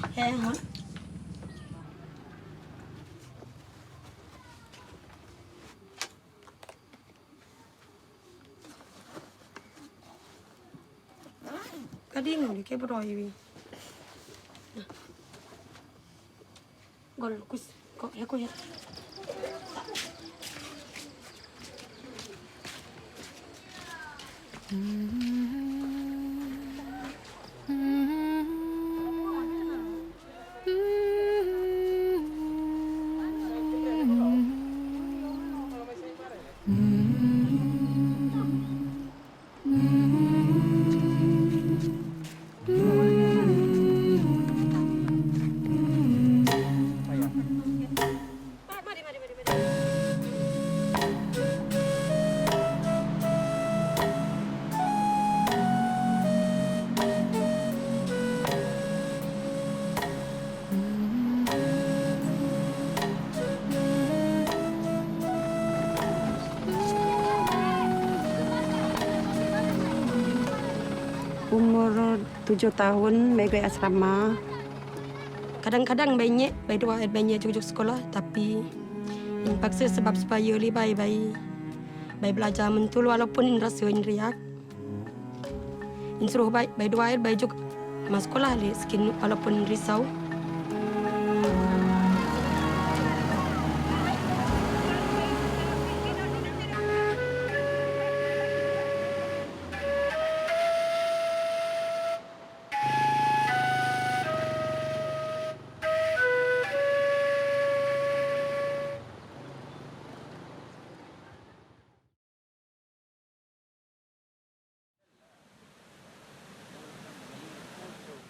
Okay. Hang on. Kadang ni kayak beroi ni. Gol kus kok ya kok ya. Umur 7 tahun, pergi asrama. Kadang-kadang banyak, banyak juga sekolah, tapi yang paksa sebab supaya lebih baik belajar mentul walaupun rasa riak. Suruh baik dua baik juga masuk sekolah le skin walaupun risau.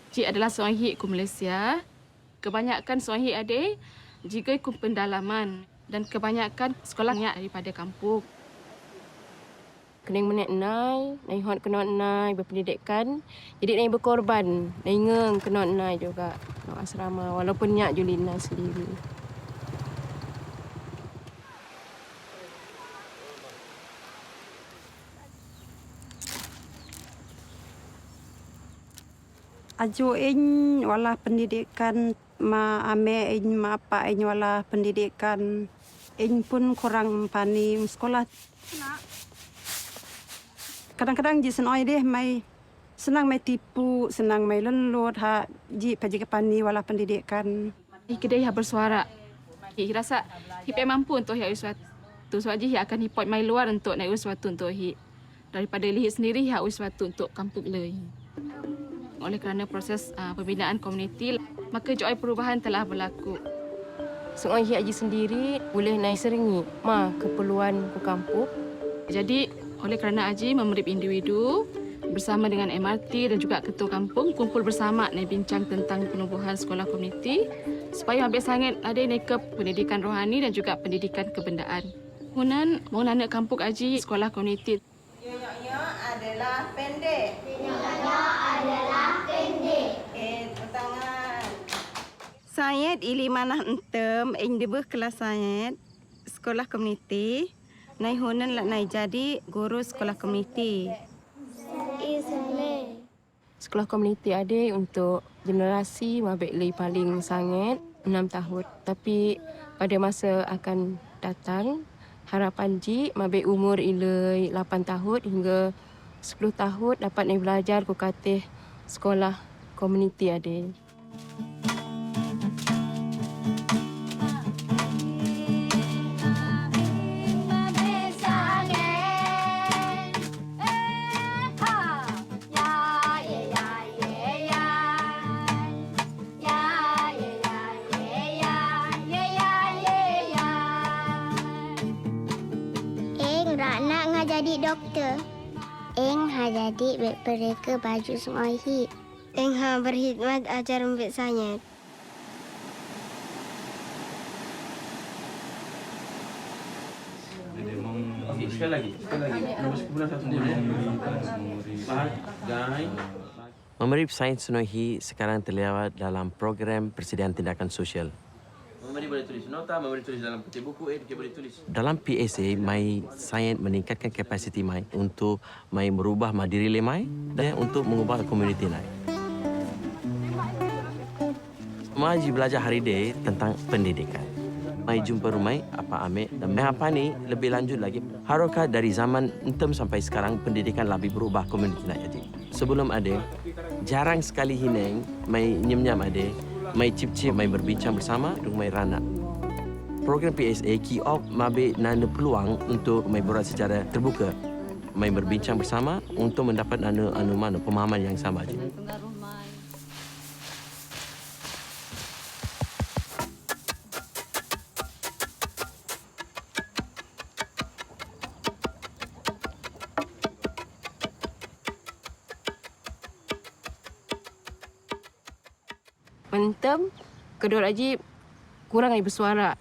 Cik adalah seorang hik ke Malaysia. Kebanyakan seorang hik ada jika ikut pendalaman dan kebanyakan sekolahnya daripada kampung. Kena menek nai, nai hot kena nai berpendidikan. Jadi nai berkorban, nai ngeng kena nai juga nak asrama walaupun nyak Julina sendiri. Aju in wala pendidikan ma ame in ma apa in wala pendidikan in pun kurang pani sekolah. Kadang-kadang ji senoi deh mai senang mai tipu, senang mai lelut ha ji paji pani wala pendidikan. Kedai yang bersuara. Hik rasa hik mampu untuk hik sesuatu. Sebab hik akan hipot mai luar untuk naik sesuatu untuk hik. Daripada hik sendiri hik sesuatu untuk kampung le. Oleh kerana proses pembinaan komuniti, maka joy perubahan telah berlaku. Seorang hik aji sendiri boleh naik seringi ma keperluan ke kampung. Jadi, oleh kerana Aji memerip individu bersama dengan MRT dan juga ketua kampung kumpul bersama nak bincang tentang penubuhan sekolah komuniti supaya habis sangat ada ke pendidikan rohani dan juga pendidikan kebendaan. Kemudian, mau nak kampung Aji sekolah komuniti. Nyonya adalah pendek. Nyonya adalah pendek. Tangan. Saya ili manah entem, debeh kelas saya sekolah komuniti. Nai hunan lah nai jadi guru sekolah komuniti. Sekolah komuniti ada untuk generasi mabek li paling sangat 6 tahun. Tapi pada masa akan datang, harapan ji mabek umur ilai 8 tahun hingga 10 tahun dapat naik belajar ke katih sekolah komuniti ada. Jadi doktor. Eng ha jadi mereka baju semua hit. Eng ha berkhidmat ajar membek saya. Sekali lagi. Nombor 10 Memerip Sains Sunohi sekarang terlibat dalam program Persediaan Tindakan Sosial. Mama boleh tulis nota, mama boleh tulis dalam putih buku, dia boleh tulis. Dalam PSA, mai sains meningkatkan kapasiti mai untuk mai merubah diri mai dan untuk mengubah komuniti mai. Mai belajar hari ini tentang pendidikan. Mai jumpa rumai apa ambil dan mai apa ni lebih lanjut lagi. Harokat dari zaman entem sampai sekarang pendidikan lebih berubah komuniti nak jadi. Sebelum ada jarang sekali hineng mai nyem-nyam ada, mai cip-cip, mai berbincang bersama dengan mai ranak. Program PSA Kiop mabe nana peluang untuk mai berat secara terbuka, mai berbincang bersama untuk mendapat mana pemahaman yang sama je. Mentem, kedua Haji kurang lagi bersuara.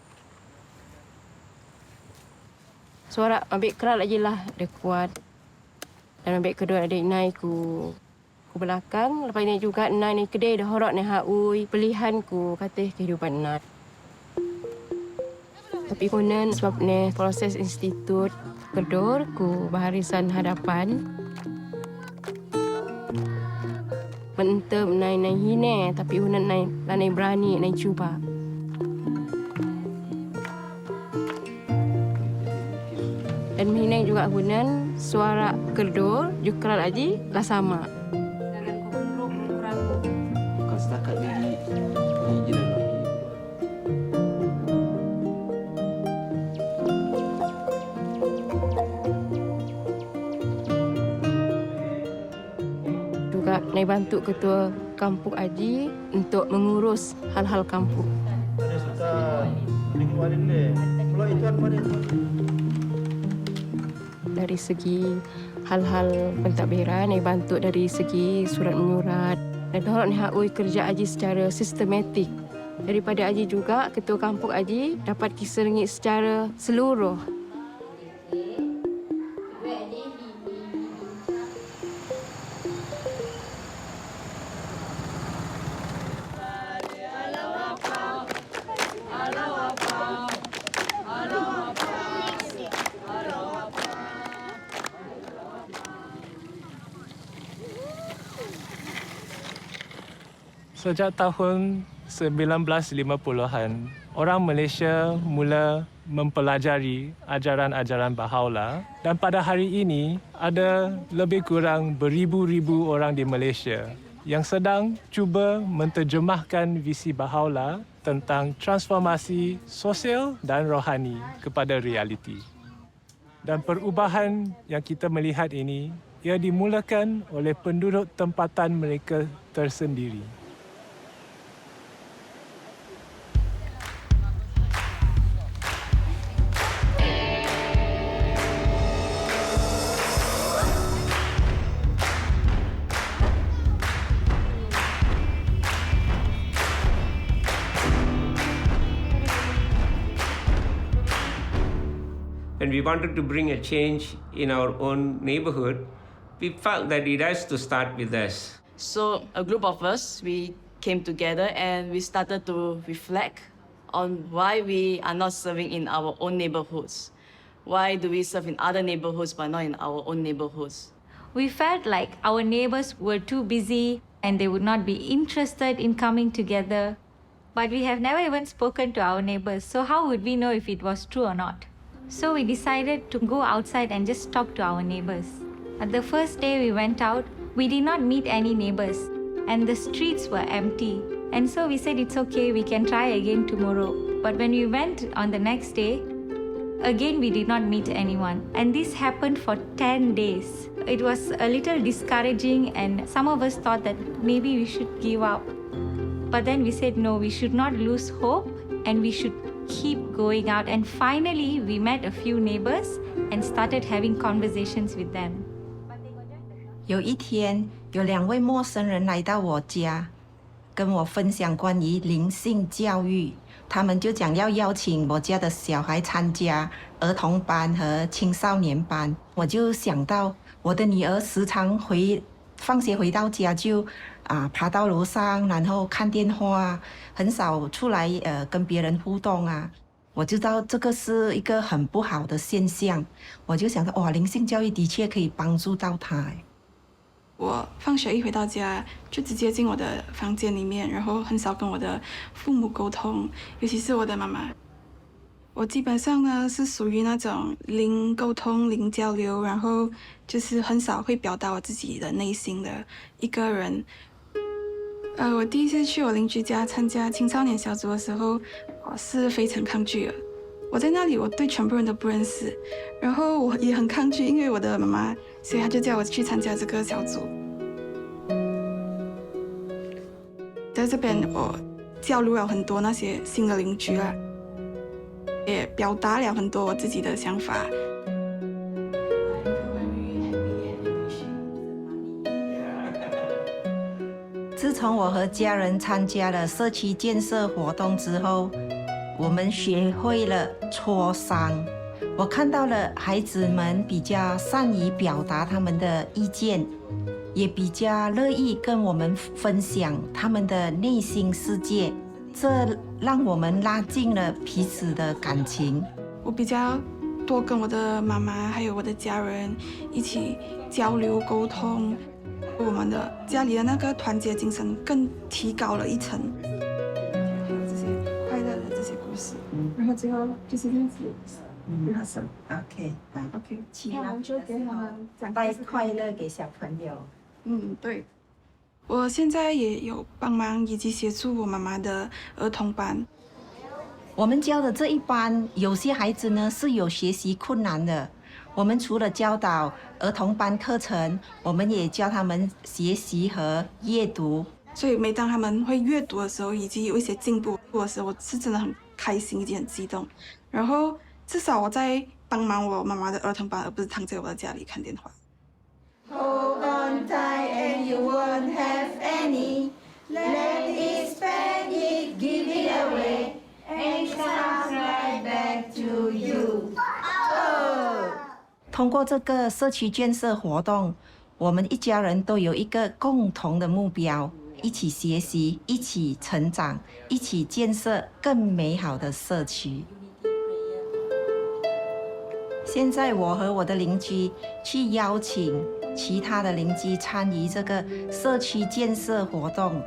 Suara ambil kerat lagi lah, dia kuat. Dan ambil kedua adik naik ku belakang. Lepas ini juga naik ni kedai dah horok ni haui. Pilihan ku kata kehidupan nak. Tapi konon sebab ni proses institut kedor ku baharisan hadapan. Mentem naik hine tapi hunan naik berani naik cuba. Dan hine juga hunan suara kedor juga lagi lah sama. Bukan setakat gigi je dah. Juga naik bantu ketua kampung Haji untuk mengurus hal-hal kampung. Dari segi hal-hal pentadbiran, naik bantu dari segi surat menyurat. Dan orang ni hakui kerja Haji secara sistematik. Daripada Haji juga, ketua kampung Haji dapat kisah ringgit secara seluruh. Sejak tahun 1950-an, orang Malaysia mula mempelajari ajaran-ajaran Baha'u'llah dan pada hari ini ada lebih kurang beribu-ribu orang di Malaysia yang sedang cuba menterjemahkan visi Baha'u'llah tentang transformasi sosial dan rohani kepada realiti. Dan perubahan yang kita melihat ini ia dimulakan oleh penduduk tempatan mereka tersendiri. When we wanted to bring a change in our own neighborhood, we felt that it has to start with us. So a group of us, we came together and we started to reflect on why we are not serving in our own neighborhoods. Why do we serve in other neighborhoods but not in our own neighborhoods? We felt like our neighbors were too busy and they would not be interested in coming together. But we have never even spoken to our neighbors, so how would we know if it was true or not? So we decided to go outside and just talk to our neighbors. At the first day we went out, we did not meet any neighbors and the streets were empty. And so we said it's okay, we can try again tomorrow. But when we went on the next day, again we did not meet anyone. And this happened for 10 days. It was a little discouraging and some of us thought that maybe we should give up. But then we said no, we should not lose hope and we should keep going out. And finally, we met a few neighbors and started having conversations with them. 有一天，有2位陌生人来到我家，跟我分享关于灵性教育。他们就讲要邀请我家的小孩参加儿童班和青少年班。我就想到我的女儿时常放学回到家就爬到楼上，然后看电话，很少出来跟别人互动啊。我知道这个是一个很不好的现象，我就想到灵性教育的确可以帮助到他。我放学一回到家，就直接进我的房间里面，然后很少跟我的父母沟通，尤其是我的妈妈。我基本上呢是属于那种零沟通、零交流，然后就是很少会表达我自己的内心的一个人。我第一次去我邻居家参加青少年小组的时候，我是非常抗拒的。我在那里，我对全部人都不认识，然后我也很抗拒，因为我的妈妈，所以她就叫我去参加这个小组。在这边，我交流了很多那些新的邻居啦，也表达了很多我自己的想法。自从我和家人参加了社区建设活动之后，我们学会了磋商。我看到了孩子们比较善于表达他们的意见，也比较乐意跟我们分享他们的内心世界，这让我们拉近了彼此的感情。我比较多跟我的妈妈还有我的家人一起交流沟通，我们的家里的那个团结精神更提高了一层。还有这些快乐的这些故事，然后最后就是这样子。OK， 那我们就给他们讲带快乐给小朋友。对。我现在也有帮忙以及协助我妈妈的儿童班。我们教的这一班，有些孩子呢是有学习困难的。我们除了教导儿童班课程，我们也教他们学习和阅读。所以每当他们会阅读的时候，以及有一些进步的时候，我是真的很开心以及很激动。然后至少我在帮忙我妈妈的儿童班，而不是躺在我的家里看电话。Hold on tight and you won't have any. Let it, spend it, give it away, and it comes right back to you. 通过这个社区建设活动，我们一家人都有一个共同的目标，一起学习，一起成长，一起建设更美好的社区。现在我和我的邻居去邀请其他的邻居参与这个社区建设活动，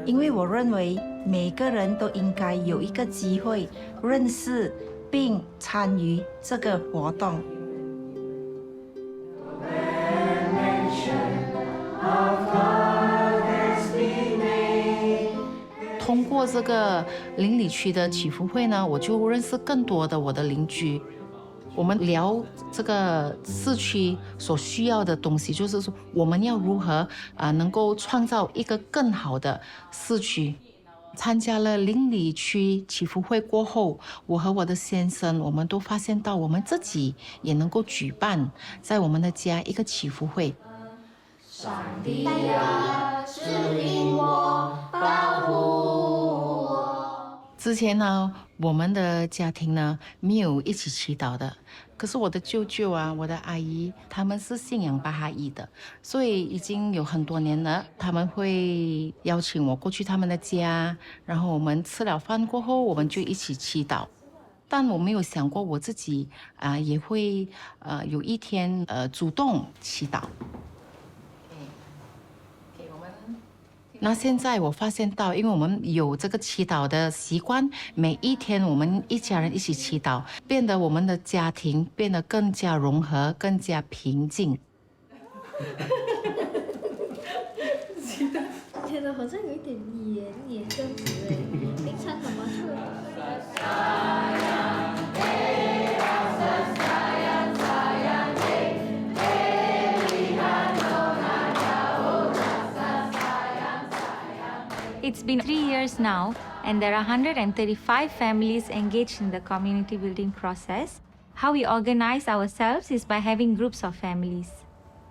因为我认为每个人都应该有一个机会认识并参与这个活动。通过这个邻里区的祈福会呢，我就认识更多的我的邻居。我们聊这个市区所需要的东西，就是说我们要如何能够创造一个更好的市区。参加了邻里区祈福会过后，我和我的先生，我们都发现到我们自己也能够举办在我们的家一个祈福会。上帝啊，指引我，保护我。之前呢，我们的家庭呢没有一起祈祷的，可是我的舅舅啊，我的阿姨，他们是信仰巴哈伊的，所以已经有很多年了。他们会邀请我过去他们的家，然后我们吃了饭过后，我们就一起祈祷。但我没有想过我自己也会有一天主动祈祷。那现在我发现到，因为我们有这个祈祷的习惯，每一天我们一家人一起祈祷，变得我们的家庭变得更加融合，更加平静。觉得好像有一点黏这样子哎，平常怎么是？It's been 3 years now, and there are 135 families engaged in the community building process. How we organize ourselves is by having groups of families.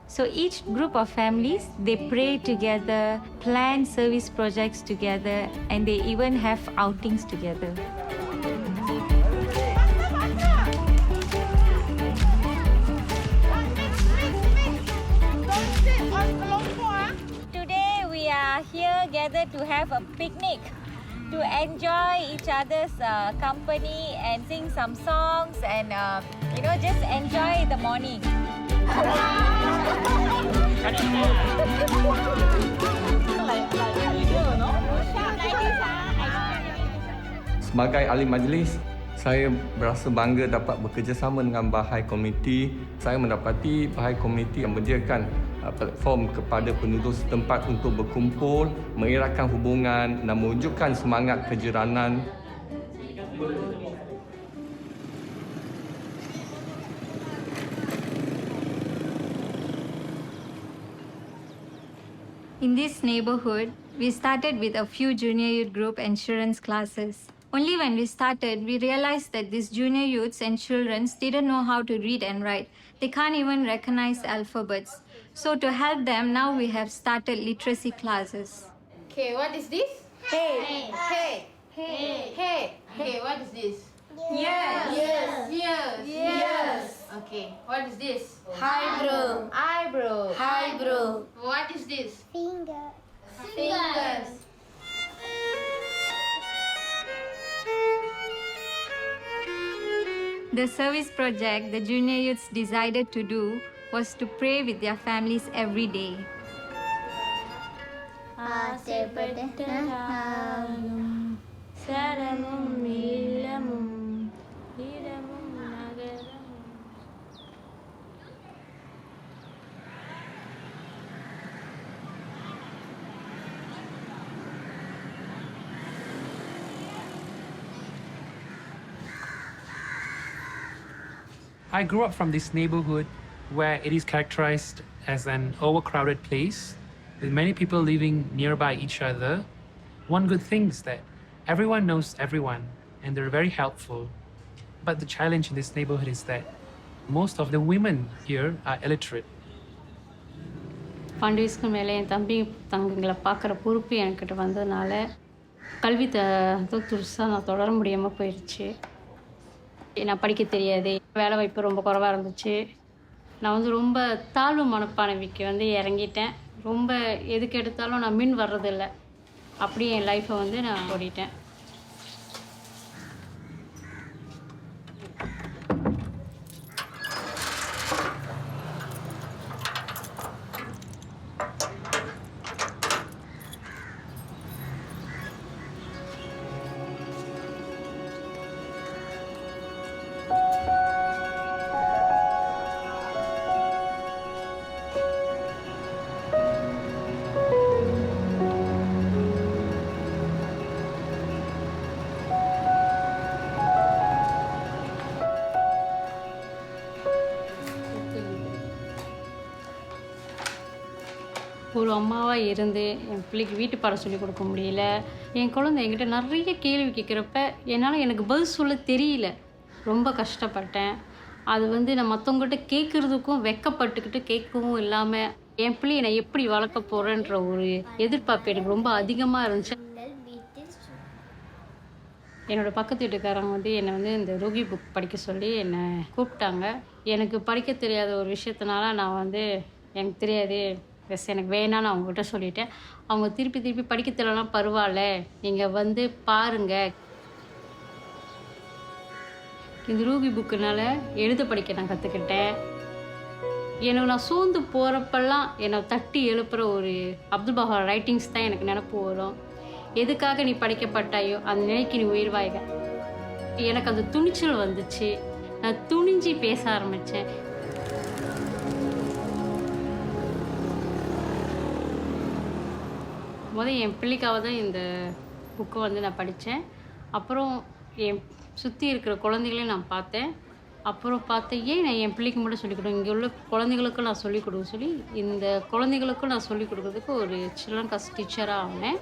So each group of families, they pray together, plan service projects together, and they even have outings together. Today we are together to have a picnic, to enjoy each other's company and sing some songs and just enjoy the morning. Sebagai ahli majlis, saya berasa bangga dapat bekerjasama dengan Bahá'í Community. Saya mendapati Bahá'í Community yang menyediakan platform kepada penduduk setempat untuk berkumpul, mengeratkan hubungan dan mewujudkan semangat kejiranan. In this neighborhood, we started with a few junior youth group insurance classes. Only when we started, we realized that these junior youths and children didn't know how to read and write. They can't even recognize alphabets. So to help them, now we have started literacy classes. Okay, what is this? Hey. Hey. Hey. Hey. Okay, what is this? Yes. Yes. Yes. Yes. Okay, what is this? Eyebrow. Eyebrow. Eyebrow. What is this? Finger. Fingers. The service project the junior youths decided to do was to pray with their families every day. I grew up from this neighborhood where it is characterized as an overcrowded place with many people living nearby each other. One good thing is that everyone knows everyone and they're very helpful. But the challenge in this neighborhood is that most of the women here are illiterate. 12 வயசுக்கு மேலே என் தம்பிங்களை பார்க்குற பொறுப்பு என்கிட்ட வந்ததுனால கல்வி துருசாக நான் தொடர முடியாமல் போயிடுச்சு. நான் படிக்க தெரியாது, வேலை வாய்ப்பு ரொம்ப குறைவாக இருந்துச்சு. நான் ரொம்ப தாழ்வு மனப்பான்மைக்கு இறங்கிட்டேன். ரொம்ப எதுக்கு எடுத்தாலும் நான் மின் வர்றதில்லை. அப்படியே என் லைஃப்பை நான் ஓடிட்டேன். ஒரு அம்மாவாக இருந்து என் பிள்ளைக்கு வீட்டு பாடம் சொல்லிக் கொடுக்க முடியல. என் குழந்தை என்கிட்ட நிறைய கேள்வி கேட்குறப்ப என்னால் எனக்கு பதில் சொல்ல தெரியல. ரொம்ப கஷ்டப்பட்டேன். அது நான் மற்றவங்ககிட்ட கேட்குறதுக்கும் வெக்கப்பட்டுக்கிட்டு கேட்கவும் இல்லாமல் என் பிள்ளையை நான் எப்படி வளர்க்க போகிறேன்ற ஒரு எதிர்பார்ப்பு எனக்கு ரொம்ப அதிகமாக இருந்துச்சு. என்னோடய பக்கத்து வீட்டுக்காரங்க என்னை இந்த ரோகி புக் படிக்க சொல்லி என்னை கூப்பிட்டாங்க. எனக்கு படிக்க தெரியாத ஒரு விஷயத்தினால நான் எனக்கு தெரியாது, எனக்கு வேணான்னு அவங்ககிட்ட சொல்லிட்டேன். அவங்க திருப்பி படிக்க தெரியலனா பரவாயில்ல, நீங்கள் பாருங்கள். இந்த ரூகி புக்குனால எழுத படிக்க நான் கற்றுக்கிட்டேன். எனக்கு நான் சோர்ந்து போகிறப்பெல்லாம் என்னை தட்டி எழுப்புகிற ஒரு அப்துல் பஹா ரைட்டிங்ஸ் தான் எனக்கு நினப்பு வரும். எதுக்காக நீ படிக்கப்பட்டாயோ அந்த நிலைக்கு நீ உயிர்வாய்க. எனக்கு அந்த துணிச்சல் வந்துச்சு. நான் துணிஞ்சு பேச ஆரம்பித்தேன். என் பிள்ளைக்காக தான் இந்த புக்கை நான் படித்தேன். அப்புறம் என் சுற்றி இருக்கிற குழந்தைகளையும் நான் பார்த்தேன். அப்புறம் ஏன் நான் என் பிள்ளைக்கு மட்டும் சொல்லிக் கொடுங்க, இங்கே உள்ள குழந்தைகளுக்கும் நான் சொல்லிக் கொடுக்க சொல்லி இந்த குழந்தைகளுக்கும் நான் சொல்லிக் கொடுக்கறதுக்கு ஒரு சில்ட்ரன் கிளாஸ் டீச்சராக ஆனேன்.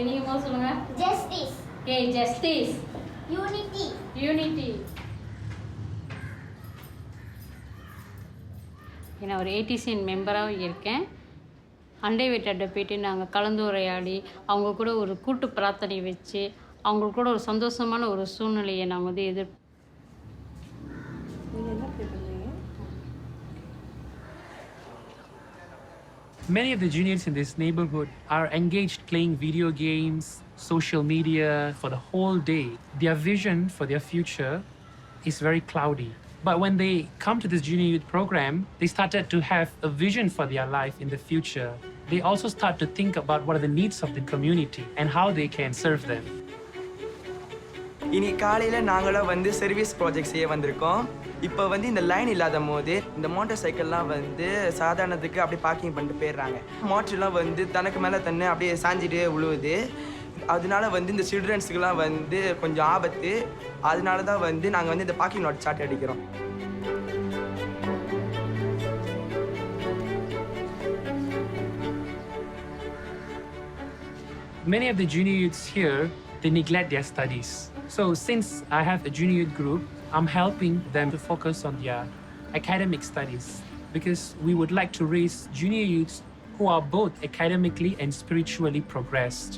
நீங்க சொல்லுங்க. Justice. Okay, justice. Unity. Unity. நான் ஒரு ATCN மெம்பராகவும் இருக்கேன். அண்டை வீட்டாட்ட போயிட்டு நாங்கள் கலந்துரையாடி அவங்க கூட ஒரு கூட்டு பிரார்த்தனை வச்சு அவங்களுக்கு கூட ஒரு சந்தோஷமான ஒரு சூழ்நிலையை நான் வந்து Many of the juniors in this neighborhood are engaged playing video games, social media for the whole day. Their vision for their future is very cloudy. But when they come to this junior youth program, they started to have a vision for their life in the future. They also start to think about what are the needs of the community and how they can serve them. இன்னைக்கு காலையில் நாங்களாம் வந்து service project செய்ய வந்திருக்கோம். இப்போ வந்து இந்த line இல்லாத போது இந்த மோட்டார் சைக்கிள்லாம் வந்து சாதாரணத்துக்கு அப்படியே பார்க்கிங் பண்ணிட்டு போயிடுறாங்க. மோட்டர்லாம் வந்து தனக்கு மேலே தன்னை அப்படியே சாஞ்சிட்டு விழுவுது. அதனால வந்து இந்த சில்ட்ரன்ஸுக்கெல்லாம் வந்து கொஞ்சம் ஆபத்து. அதனால தான் வந்து நாங்கள் வந்து இந்த பார்க்கிங் லாட் சார்ட் அடிக்கிறோம். Many of the junior youths here, they neglect their studies. So since I have a junior youth group, I'm helping them to focus on their academic studies because we would like to raise junior youths who are both academically and spiritually progressed.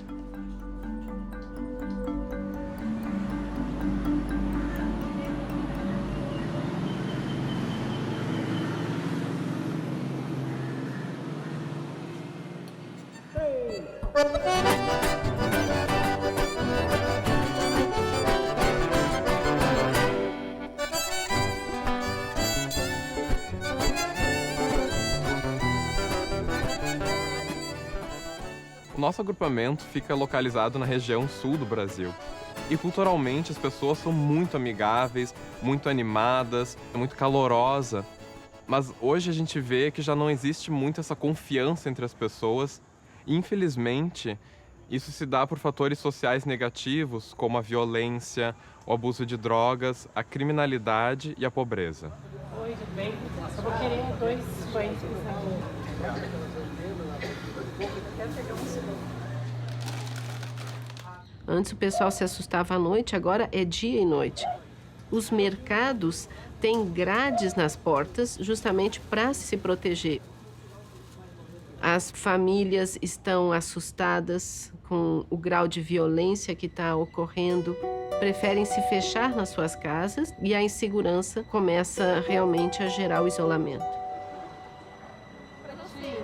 O nosso agrupamento fica localizado na região sul do Brasil. E culturalmente as pessoas são muito amigáveis, muito animadas, muito calorosa. Mas hoje a gente vê que já não existe muito essa confiança entre as pessoas. E, infelizmente, isso se dá por fatores sociais negativos, como a violência, o abuso de drogas, a criminalidade e a pobreza. Oi, tudo bem? Eu vou querer 2 pães aqui. Antes o pessoal se assustava à noite, agora é dia e noite. Os mercados têm grades nas portas justamente para se proteger. As famílias estão assustadas com o grau de violência que está ocorrendo, preferem se fechar nas suas casas e a insegurança começa realmente a gerar o isolamento.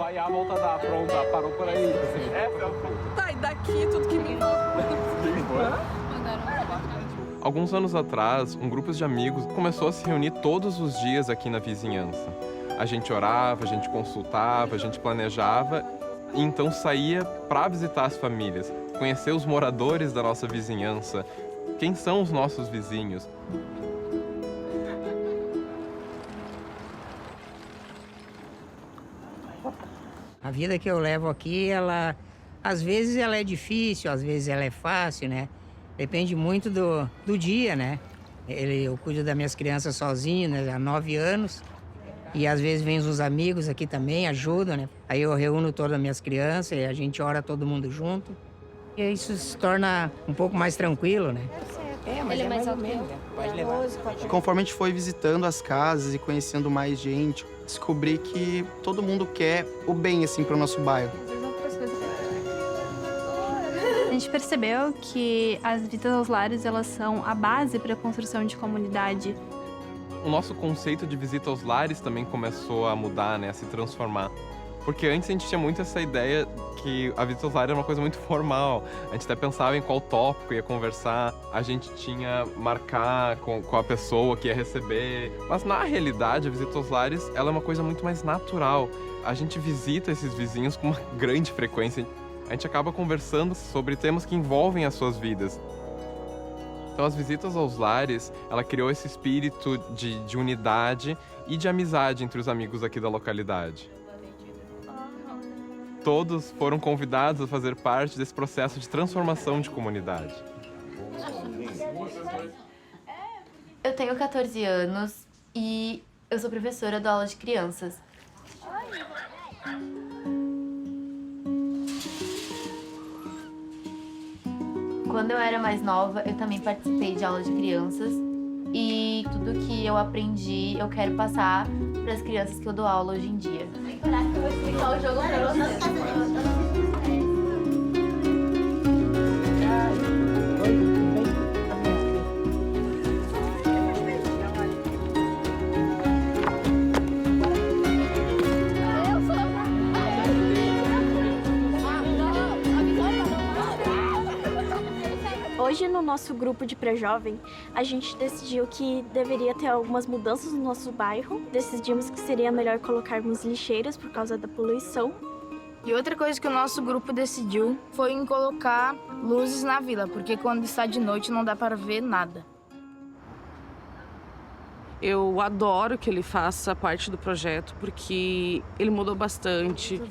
Vai a volta da pronta, parou por aí. Tá, e daqui tudo que me Alguns anos atrás, um grupo de amigos começou a se reunir todos os dias aqui na vizinhança. A gente orava, a gente consultava, a gente planejava e então saía para visitar as famílias, conhecer os moradores da nossa vizinhança, quem são os nossos vizinhos. A vida que eu levo aqui, ela às vezes ela é difícil, às vezes ela é fácil, né? Depende muito do dia, né? Eu cuido das minhas crianças sozinho, né? Há 9 anos. E às vezes vêm os amigos aqui também, ajudam, né? Aí eu reúno todas as minhas crianças e a gente ora todo mundo junto. E isso se torna um pouco mais tranquilo, né? Mas ele é mais alto que eu. Pode levar. Conforme a gente foi visitando as casas e conhecendo mais gente, descobri que todo mundo quer o bem, assim, pro nosso bairro. A gente percebeu que as visitas aos lares, elas são a base para a construção de comunidade. O nosso conceito de visita aos lares também começou a mudar, né, a se transformar. Porque antes a gente tinha muito essa ideia que a visita aos lares era uma coisa muito formal. A gente até pensava em qual tópico ia conversar, a gente tinha marcar com a pessoa que ia receber. Mas na realidade, a visita aos lares ela é uma coisa muito mais natural. A gente visita esses vizinhos com uma grande frequência. A gente acaba conversando sobre temas que envolvem as suas vidas. Então, as visitas aos lares, ela criou esse espírito de unidade e de amizade entre os amigos aqui da localidade. Todos foram convidados a fazer parte desse processo de transformação de comunidade. Eu tenho 14 anos e eu sou professora da aula de crianças. Quando eu era mais nova, eu também participei de aula de crianças e tudo que eu aprendi, eu quero passar para as crianças que eu dou aula hoje em dia. Vem parar que eu vou explicar o jogo para vocês. Hoje, no nosso grupo de pré-jovem, a gente decidiu que deveria ter algumas mudanças no nosso bairro. Decidimos que seria melhor colocarmos lixeiras por causa da poluição. E outra coisa que o nosso grupo decidiu foi em colocar luzes na vila, porque quando está de noite não dá para ver nada. Eu adoro que ele faça parte do projeto, porque ele mudou bastante.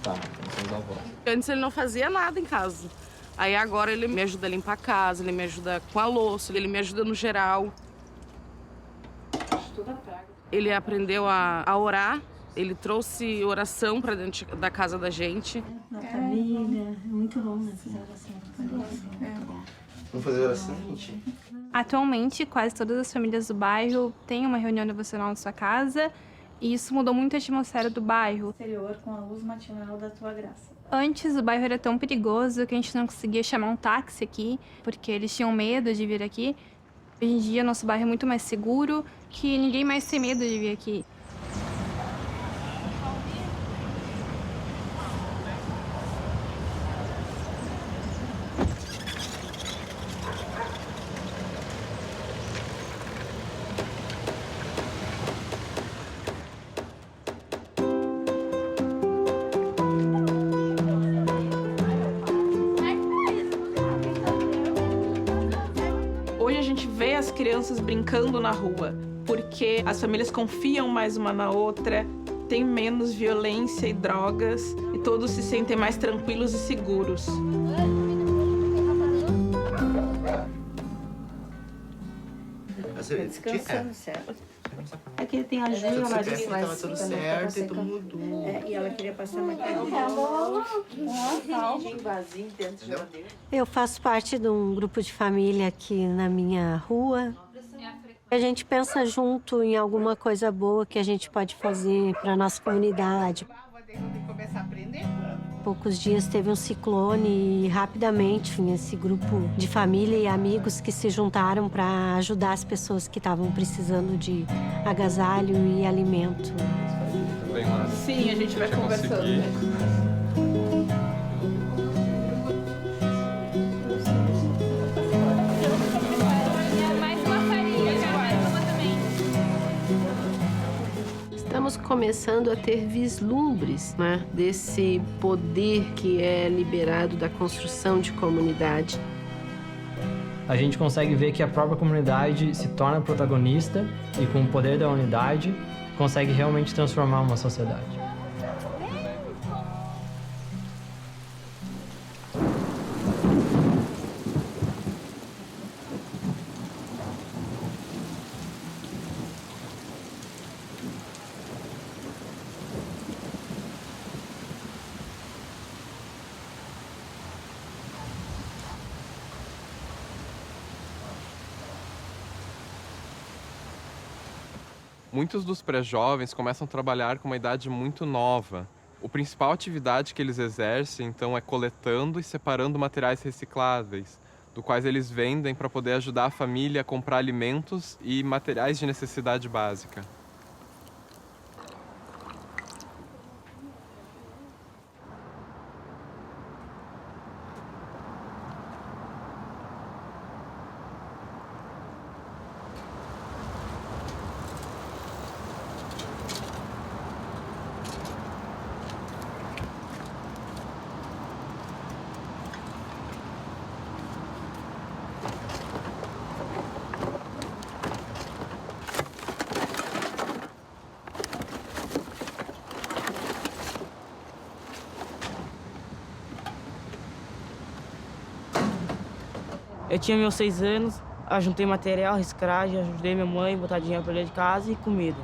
Tá, são os avós. Antes ele não fazia nada em casa. Aí agora ele me ajuda a limpar a casa, ele me ajuda com a louça, ele me ajuda no geral. Ele aprendeu a orar, ele trouxe oração para dentro da casa da gente. Na família, é muito bom fazer oração. Vamos fazer oração, gente? Atualmente, quase todas as famílias do bairro têm uma reunião devocional na sua casa e isso mudou muito a atmosfera do bairro. Exterior com a luz matinal da tua graça. Antes, o bairro era tão perigoso que a gente não conseguia chamar um táxi aqui, porque eles tinham medo de vir aqui. Hoje em dia, nosso bairro é muito mais seguro, que ninguém mais tem medo de vir aqui. Hoje a gente vê as crianças brincando na rua, porque as famílias confiam mais uma na outra, tem menos violência e drogas, e todos se sentem mais tranquilos e seguros. Descansando, certo? É que tem a Júlia, ela disse que estava tudo certo e tudo mudou. E ela queria passar maquiagem. Eu faço parte de um grupo de família aqui na minha rua. A gente pensa junto em alguma coisa boa que a gente pode fazer para a nossa comunidade. Poucos dias teve um ciclone e rapidamente esse grupo de família e amigos que se juntaram para ajudar as pessoas que estavam precisando de agasalho e alimento. Sim, a gente vai conversando. Estamos começando a ter vislumbres, né, desse poder que é liberado da construção de comunidade. A gente consegue ver que a própria comunidade se torna protagonista e, com o poder da unidade, consegue realmente transformar uma sociedade. Muitos dos pré-jovens começam a trabalhar com uma idade muito nova. A principal atividade que eles exercem, então, é coletando e separando materiais recicláveis, do quais eles vendem para poder ajudar a família a comprar alimentos e materiais de necessidade básica. Eu tinha meus 6 anos, juntei material, reciclagem, ajudei minha mãe a botar dinheiro para dentro de casa e comida.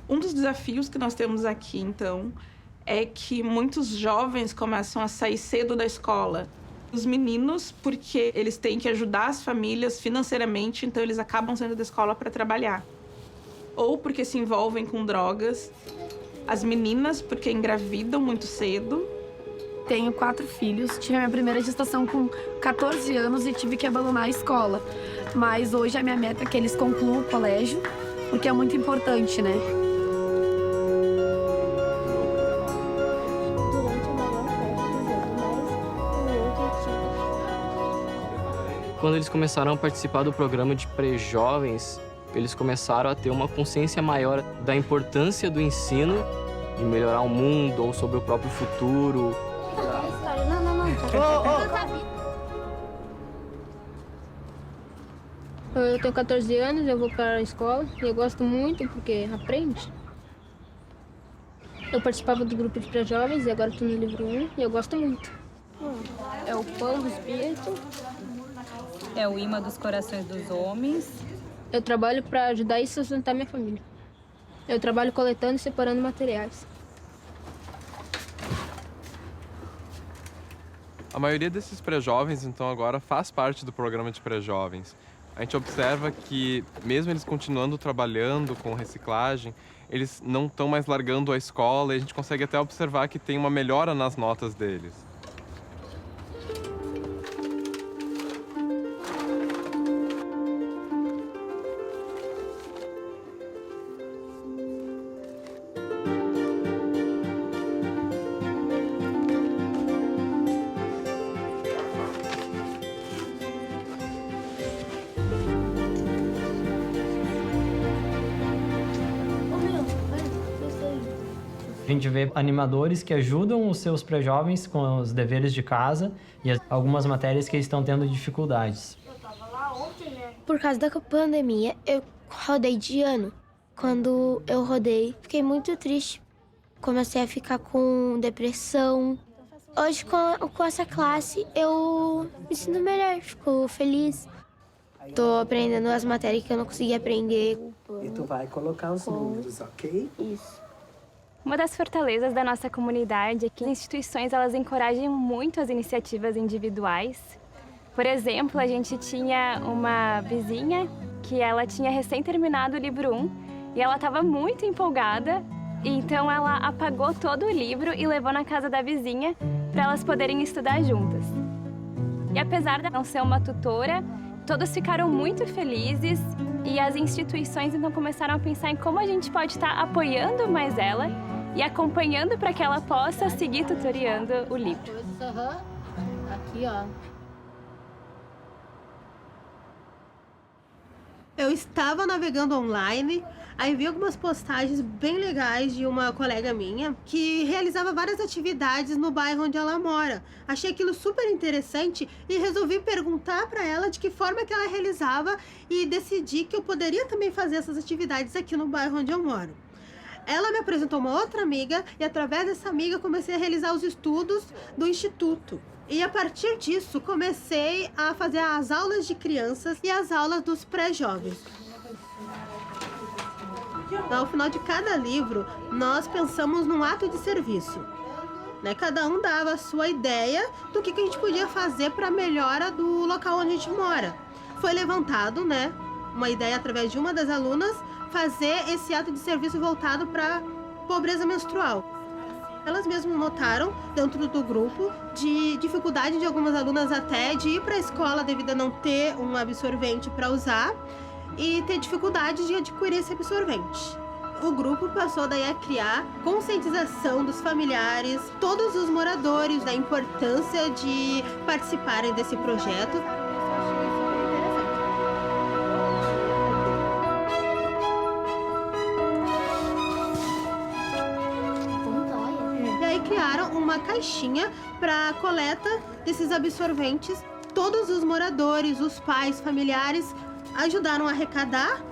Um dos desafios que nós temos aqui, então, é que muitos jovens começam a sair cedo da escola. Os meninos, porque eles têm que ajudar as famílias financeiramente, então eles acabam saindo da escola para trabalhar. Ou porque se envolvem com drogas. As meninas, porque engravidam muito cedo. Tenho 4 filhos, tive a minha primeira gestação com 14 anos e tive que abandonar a escola. Mas hoje a minha meta é que eles concluam o colégio, porque é muito importante, né? Quando eles começaram a participar do programa de pré-jovens, eles começaram a ter uma consciência maior da importância do ensino, de melhorar o mundo ou sobre o próprio futuro. Eu tenho 14 anos, eu vou para a escola e eu gosto muito porque aprende. Eu participava do grupo de pré-jovens e agora estou no livro 1 e eu gosto muito. É o pão do espírito, é o imã dos corações dos homens. Eu trabalho para ajudar e sustentar minha família. Eu trabalho coletando e separando materiais. A maioria desses pré-jovens, então, agora faz parte do programa de pré-jovens. A gente observa que, mesmo eles continuando trabalhando com reciclagem, eles não estão mais largando a escola e a gente consegue até observar que tem uma melhora nas notas deles. A gente vê animadores que ajudam os seus pré-jovens com os deveres de casa e algumas matérias que eles estão tendo dificuldades. Por causa da pandemia, eu rodei de ano. Quando eu rodei, fiquei muito triste. Comecei a ficar com depressão. Hoje, com essa classe, eu me sinto melhor, fico feliz. Tô aprendendo as matérias que eu não consegui aprender. E tu vai colocar os números, ok? Isso. Uma das fortalezas da nossa comunidade é que as instituições elas encorajam muito as iniciativas individuais. Por exemplo, a gente tinha uma vizinha que ela tinha recém terminado o livro 1 e ela estava muito empolgada, então ela apagou todo o livro e levou na casa da vizinha para elas poderem estudar juntas. E apesar de não ser uma tutora, todos ficaram muito felizes e as instituições então começaram a pensar em como a gente pode estar apoiando mais ela e acompanhando para que ela possa seguir tutoriando o livro. Aqui, ó. Eu estava navegando online, aí vi algumas postagens bem legais de uma colega minha que realizava várias atividades no bairro onde ela mora. Achei aquilo super interessante e resolvi perguntar para ela de que forma que ela realizava e decidi que eu poderia também fazer essas atividades aqui no bairro onde eu moro. Ela me apresentou uma outra amiga e através dessa amiga comecei a realizar os estudos do instituto. E a partir disso comecei a fazer as aulas de crianças e as aulas dos pré-jovens. Ao final de cada livro, nós pensamos num ato de serviço. Cada um dava a sua ideia do que a gente podia fazer para a melhora do local onde a gente mora. Foi levantado, uma ideia através de uma das alunas, fazer esse ato de serviço voltado para pobreza menstrual. Elas mesmas notaram, dentro do grupo, de dificuldade de algumas alunas até de ir para a escola devido a não ter um absorvente para usar e ter dificuldade de adquirir esse absorvente. O grupo passou daí a criar conscientização dos familiares, todos os moradores da importância de participarem desse projeto. Criaram uma caixinha para coleta desses absorventes. Todos os moradores, os pais, familiares ajudaram a arrecadar,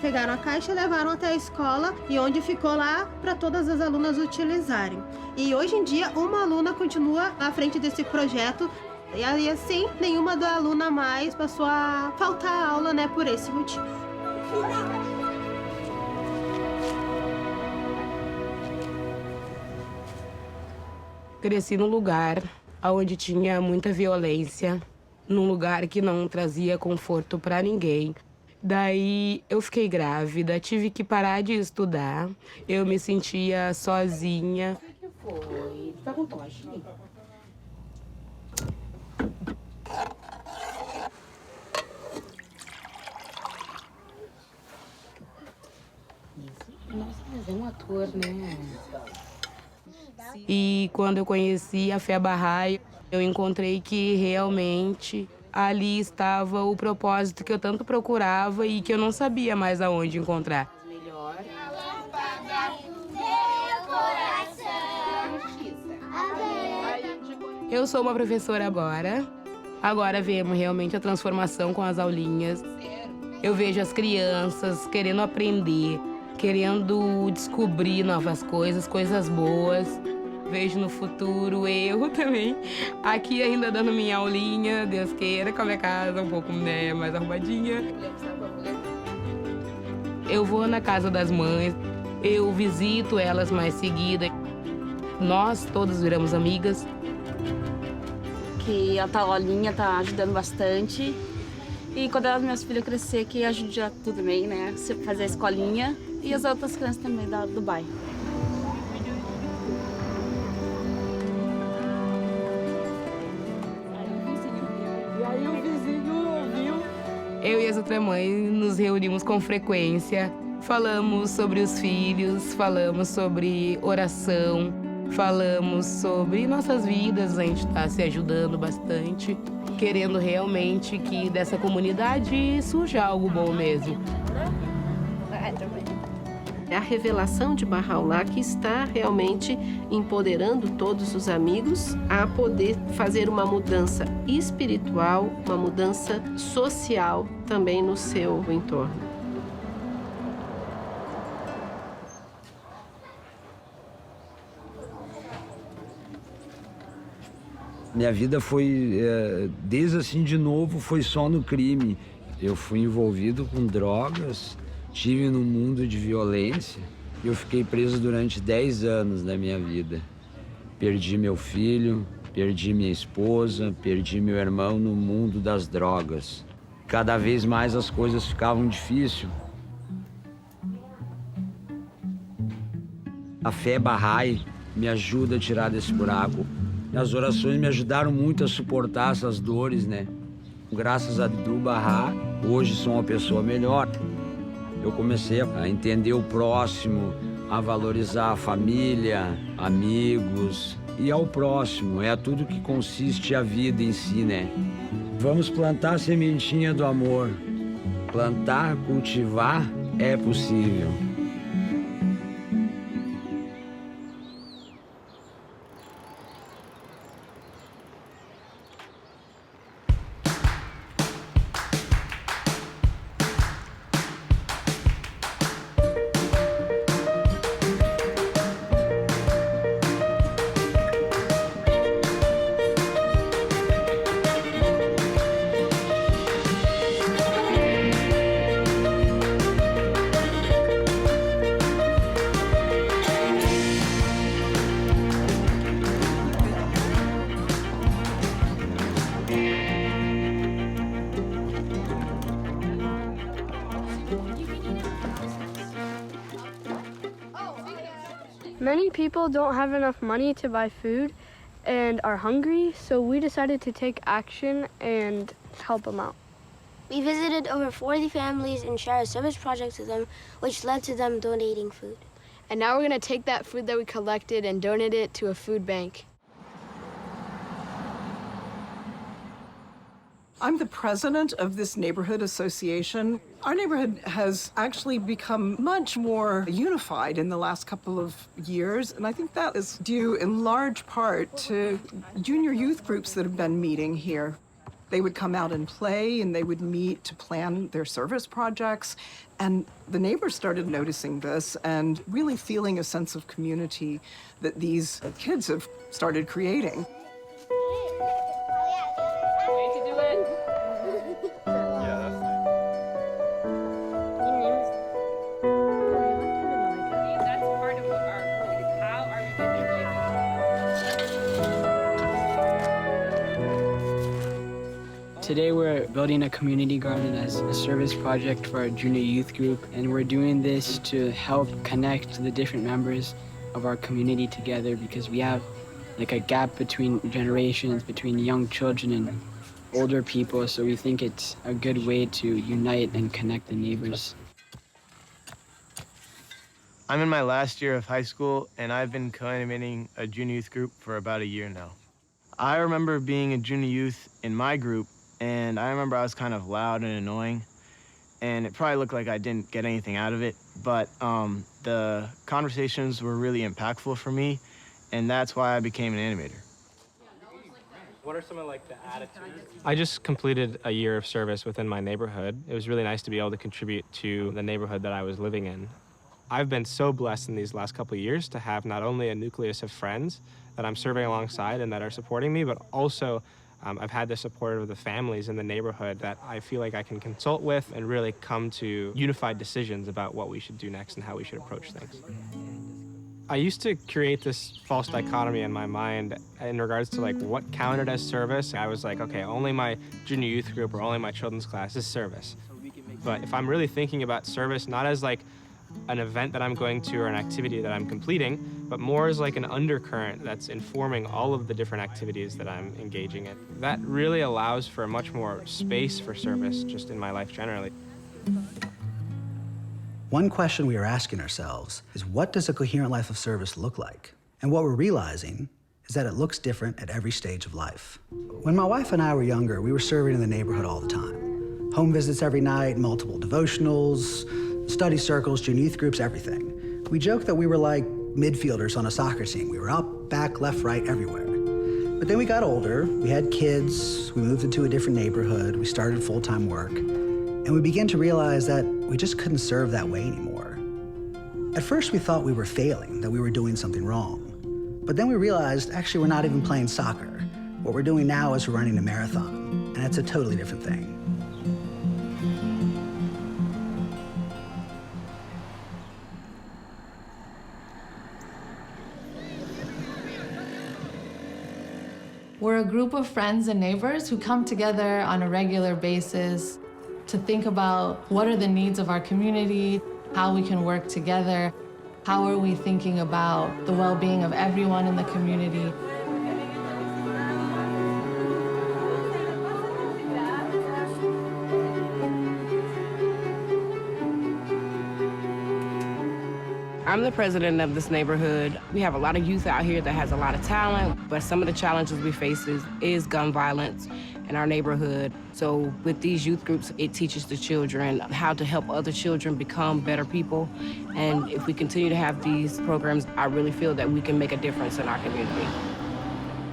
pegaram a caixa e levaram até a escola e onde ficou lá para todas as alunas utilizarem. E hoje em dia uma aluna continua à frente desse projeto e assim nenhuma da aluna mais passou a faltar aula, por esse motivo. Cresci num lugar onde tinha muita violência, num lugar que não trazia conforto para ninguém. Daí eu fiquei grávida, tive que parar de estudar, eu me sentia sozinha. O que foi? Tá com tosse? autor, né? E quando eu conheci a fé Bahá'í, eu encontrei que realmente ali estava o propósito que eu tanto procurava e que eu não sabia mais aonde encontrar. Eu sou uma professora agora. Agora vemos realmente a transformação com as aulinhas. Eu vejo as crianças querendo aprender, querendo descobrir novas coisas, coisas boas. Vejo no futuro eu também aqui ainda dando minha aulinha, Deus queira, com a minha casa um pouco, né, mais arrumadinha. Eu vou na casa das mães, eu visito elas mais seguida. Nós todos viramos amigas. Que a tal aulinha tá ajudando bastante. E quando as minhas filhas crescer, que ajude tudo também, né? Fazer a escolinha e as outras crianças também do bairro. E aí o vizinho ouviu. Eu e as outras mães nos reunimos com frequência. Falamos sobre os filhos, falamos sobre oração, falamos sobre nossas vidas. A gente está se ajudando bastante, querendo realmente que dessa comunidade surja algo bom mesmo. É a revelação de Bahá'u'lláh que está realmente empoderando todos os amigos a poder fazer uma mudança espiritual, uma mudança social também no seu entorno. Minha vida foi, desde assim de novo, foi só no crime. Eu fui envolvido com drogas, estive num mundo de violência e eu fiquei preso durante 10 anos da minha vida. Perdi meu filho, perdi minha esposa, perdi meu irmão no mundo das drogas. Cada vez mais as coisas ficavam difíceis. A fé Bahá'í me ajuda a tirar desse buraco. As orações me ajudaram muito a suportar essas dores, né? Graças a Abdul Bahá, hoje sou uma pessoa melhor. Eu comecei a entender o próximo, a valorizar a família, amigos e ao próximo. É tudo que consiste a vida em si, né? Vamos plantar a sementinha do amor. Plantar, cultivar é possível. Many people don't have enough money to buy food and are hungry, so we decided to take action and help them out. We visited over 40 families and shared a service project to them, which led to them donating food. And now we're going to take that food that we collected and donate it to a food bank. I'm the president of this neighborhood association. Our neighborhood has actually become much more unified in the last couple of years, and I think that is due in large part to junior youth groups that have been meeting here. They would come out and play, and they would meet to plan their service projects, and the neighbors started noticing this and really feeling a sense of community that these kids have started creating. Today we're building a community garden as a service project for our junior youth group, and we're doing this to help connect the different members of our community together because we have like a gap between generations, between young children and older people, so we think it's a good way to unite and connect the neighbors. I'm in my last year of high school, and I've been coordinating a junior youth group for about a year now. I remember being a junior youth in my group, and I remember I was kind of loud and annoying, and it probably looked like I didn't get anything out of it, but the conversations were really impactful for me, and that's why I became an animator. What are some of the attitudes? I just completed a year of service within my neighborhood. It was really nice to be able to contribute to the neighborhood that I was living in. I've been so blessed in these last couple of years to have not only a nucleus of friends that I'm serving alongside and that are supporting me, but also I've had the support of the families in the neighborhood that I feel like I can consult with and really come to unified decisions about what we should do next and how we should approach things. I used to create this false dichotomy in my mind in regards to what counted as service. I was like, okay, only my junior youth group or only my children's class is service. But if I'm really thinking about service, not as an event that I'm going to or an activity that I'm completing, but more as an undercurrent that's informing all of the different activities that I'm engaging in. That really allows for much more space for service just in my life generally. One question we are asking ourselves is, what does a coherent life of service look like? And what we're realizing is that it looks different at every stage of life. When my wife and I were younger, we were serving in the neighborhood all the time. Home visits every night, multiple devotionals, study circles, junior youth groups, everything. We joked that we were like midfielders on a soccer team. We were up, back, left, right, everywhere. But then we got older, we had kids, we moved into a different neighborhood, we started full-time work, and we began to realize that we just couldn't serve that way anymore. At first we thought we were failing, that we were doing something wrong. But then we realized, actually, we're not even playing soccer. What we're doing now is we're running a marathon, and it's a totally different thing. We're a group of friends and neighbors who come together on a regular basis to think about what are the needs of our community, how we can work together, how are we thinking about the well-being of everyone in the community. I'm the president of this neighborhood. We have a lot of youth out here that has a lot of talent, but some of the challenges we face is gun violence in our neighborhood. So with these youth groups, it teaches the children how to help other children become better people. And if we continue to have these programs, I really feel that we can make a difference in our community.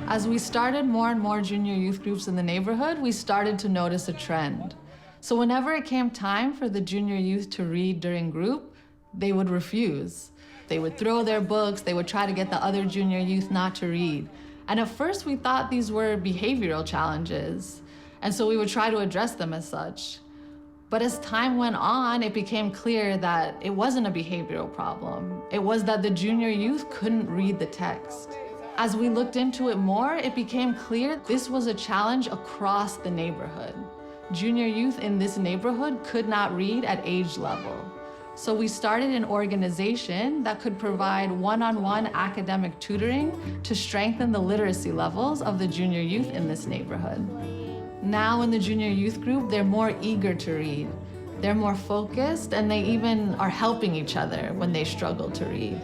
As we started more and more junior youth groups in the neighborhood, we started to notice a trend. So whenever it came time for the junior youth to read during group, they would refuse. They would throw their books, they would try to get the other junior youth not to read. And at first we thought these were behavioral challenges, and so we would try to address them as such. But as time went on, it became clear that it wasn't a behavioral problem. It was that the junior youth couldn't read the text. As we looked into it more, it became clear this was a challenge across the neighborhood. Junior youth in this neighborhood could not read at age level. So we started an organization that could provide one-on-one academic tutoring to strengthen the literacy levels of the junior youth in this neighborhood. Now in the junior youth group, they're more eager to read. They're more focused, and they even are helping each other when they struggle to read.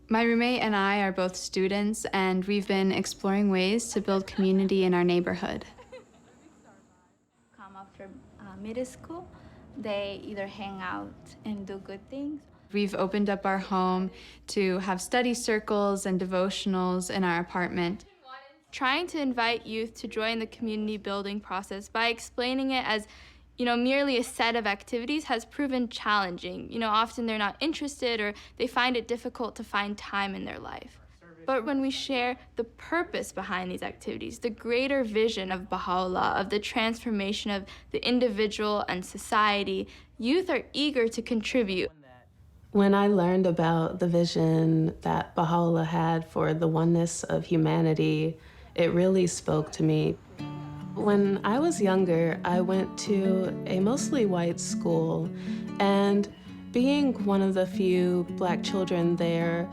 My roommate and I are both students, and we've been exploring ways to build community in our neighborhood. Come after middle school, they either hang out and do good things. We've opened up our home to have study circles and devotionals in our apartment. Trying to invite youth to join the community building process by explaining it as merely a set of activities has proven challenging. Often they're not interested or they find it difficult to find time in their life. But when we share the purpose behind these activities, the greater vision of Baha'u'llah, of the transformation of the individual and society, youth are eager to contribute. When I learned about the vision that Baha'u'llah had for the oneness of humanity, it really spoke to me. When I was younger, I went to a mostly white school, and being one of the few Black children there,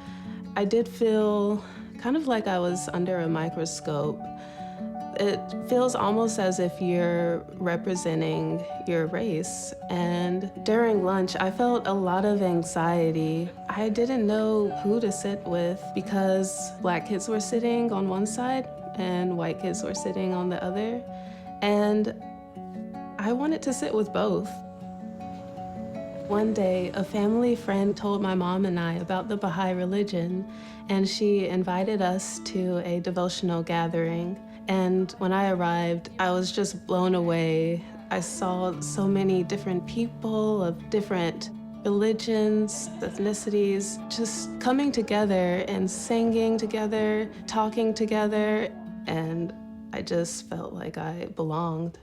I did feel kind of like I was under a microscope. It feels almost as if you're representing your race. And during lunch, I felt a lot of anxiety. I didn't know who to sit with because Black kids were sitting on one side and white kids were sitting on the other. And I wanted to sit with both. One day, a family friend told my mom and I about the Baha'i religion, and she invited us to a devotional gathering. And when I arrived, I was just blown away. I saw so many different people of different religions, ethnicities, just coming together and singing together, talking together, and I just felt like I belonged.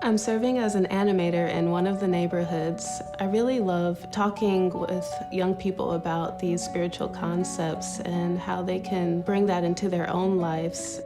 I'm serving as an animator in one of the neighborhoods. I really love talking with young people about these spiritual concepts and how they can bring that into their own lives.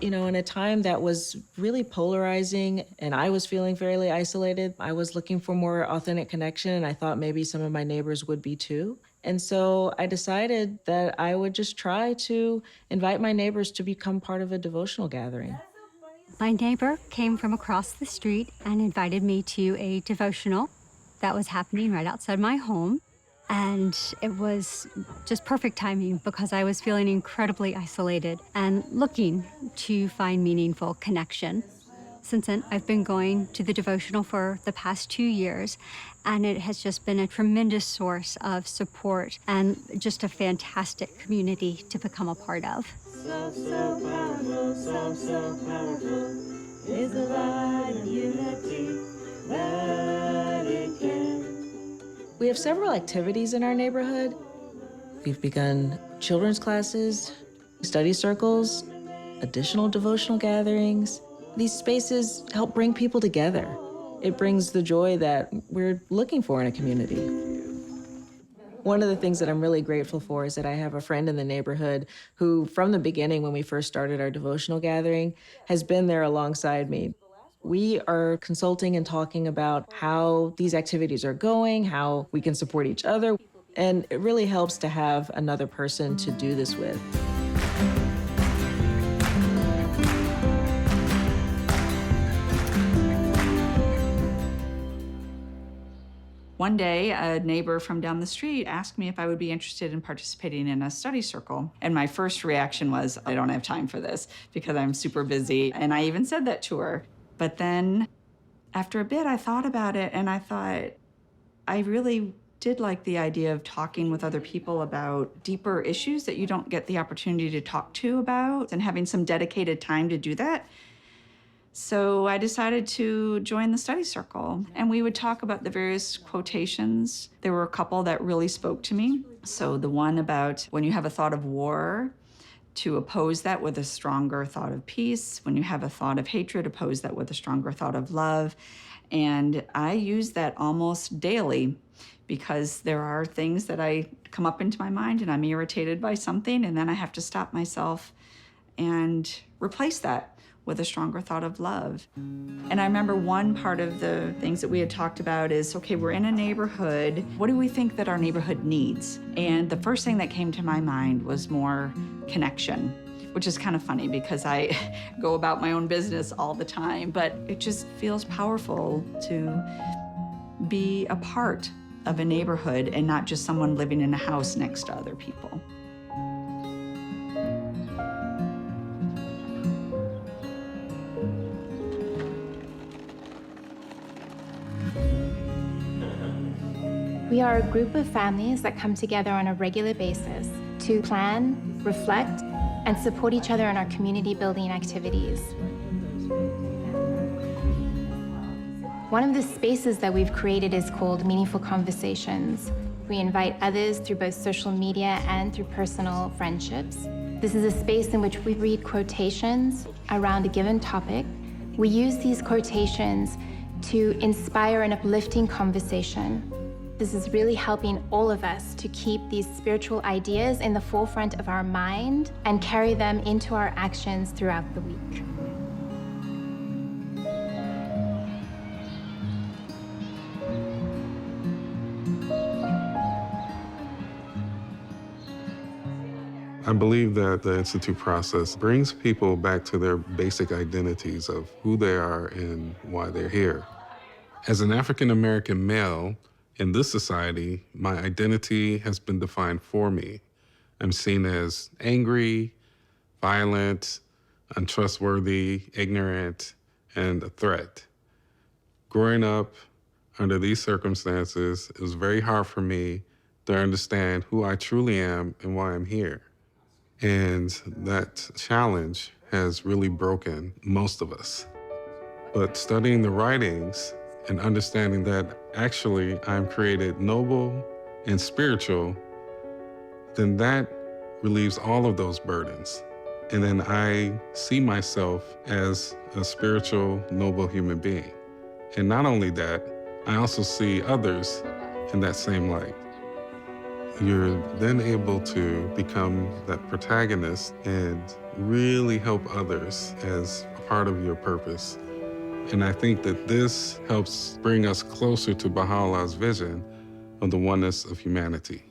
You know, in a time that was really polarizing and I was feeling fairly isolated, I was looking for more authentic connection, and I thought maybe some of my neighbors would be too. And so I decided that I would just try to invite my neighbors to become part of a devotional gathering. My neighbor came from across the street and invited me to a devotional that was happening right outside my home. And it was just perfect timing because I was feeling incredibly isolated and looking to find meaningful connection. Since then, I've been going to the devotional for the past 2 years, and it has just been a tremendous source of support and just a fantastic community to become a part of. So powerful is the light of unity that it can. We have several activities in our neighborhood. We've begun children's classes, study circles, additional devotional gatherings. These spaces help bring people together. It brings the joy that we're looking for in a community. One of the things that I'm really grateful for is that I have a friend in the neighborhood who, from the beginning when we first started our devotional gathering, has been there alongside me. We are consulting and talking about how these activities are going, how we can support each other, and it really helps to have another person to do this with. One day, a neighbor from down the street asked me if I would be interested in participating in a study circle. And my first reaction was, I don't have time for this because I'm super busy. And I even said that to her. But then after a bit, I thought about it and I thought, I really did like the idea of talking with other people about deeper issues that you don't get the opportunity to talk to about and having some dedicated time to do that. So I decided to join the study circle, and we would talk about the various quotations. There were a couple that really spoke to me. So the one about when you have a thought of war, to oppose that with a stronger thought of peace. When you have a thought of hatred, oppose that with a stronger thought of love. And I use that almost daily because there are things that I come up into my mind and I'm irritated by something, and then I have to stop myself and replace that with a stronger thought of love. And I remember one part of the things that we had talked about is, okay, we're in a neighborhood. What do we think that our neighborhood needs? And the first thing that came to my mind was more connection. which is kind of funny because I go about my own business all the time, but it just feels powerful to be a part of a neighborhood and not just someone living in a house next to other people. We are a group of families that come together on a regular basis to plan, reflect, and support each other in our community building activities. One of the spaces that we've created is called Meaningful Conversations. We invite others through both social media and through personal friendships. This is a space in which we read quotations around a given topic. We use these quotations to inspire an uplifting conversation. This is really helping all of us to keep these spiritual ideas in the forefront of our mind and carry them into our actions throughout the week. I believe that the Institute process brings people back to their basic identities of who they are and why they're here. As an African-American male, in this society, my identity has been defined for me. I'm seen as angry, violent, untrustworthy, ignorant, and a threat. Growing up under these circumstances, it was very hard for me to understand who I truly am and why I'm here. And that challenge has really broken most of us. But studying the writings and understanding that actually I'm created noble and spiritual, then that relieves all of those burdens. And then I see myself as a spiritual, noble human being. And not only that, I also see others in that same light. You're then able to become that protagonist and really help others as a part of your purpose. And I think that this helps bring us closer to Baha'u'llah's vision of the oneness of humanity.